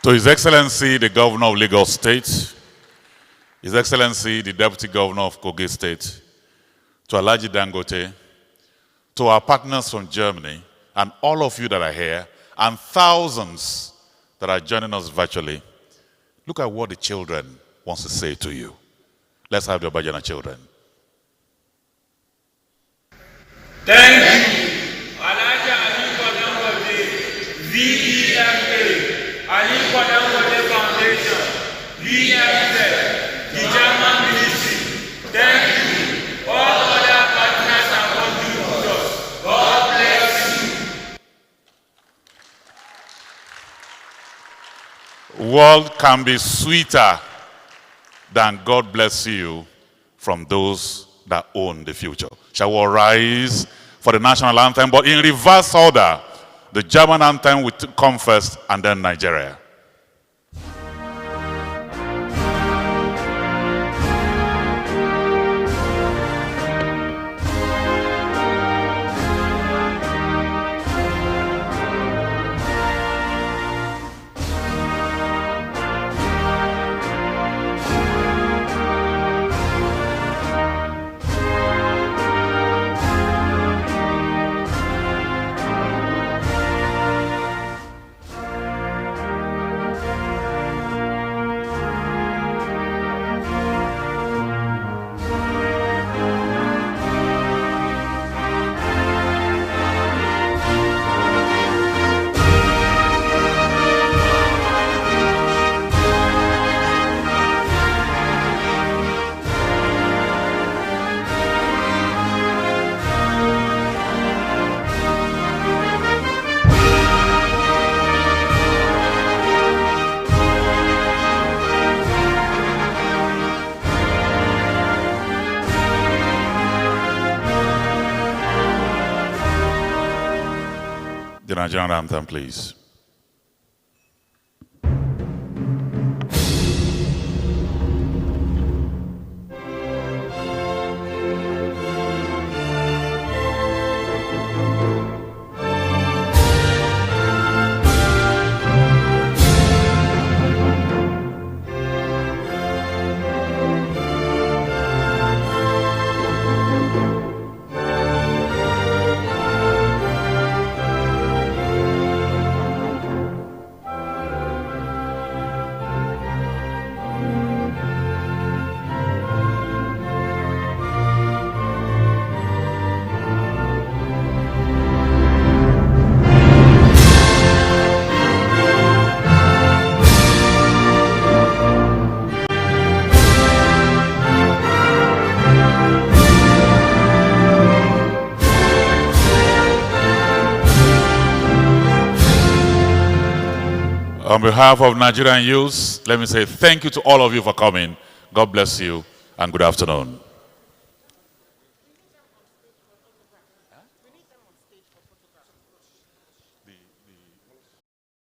To His Excellency, the Governor of Lagos State, His Excellency, the Deputy Governor of Kogi State, to Alhaji Dangote, to our partners from Germany, and all of you that are here, and thousands that are joining us virtually, look at what the children wants to say to you. Let's have the Obajana children.
Thank you, Alhaji Aliko Dangote, VDMA, Aliko Dangote Foundation, VMZ, the German Ministry. Thank you, all other partners and contributors. God bless you.
World can be sweeter than God bless you from those that own the future. Shall we rise for the national anthem, but in reverse order? The German anthem will come first, and then Nigeria. The Nigerian anthem, please. On behalf of Nigerian youth, let me say thank you to all of you for coming. God bless you and good afternoon.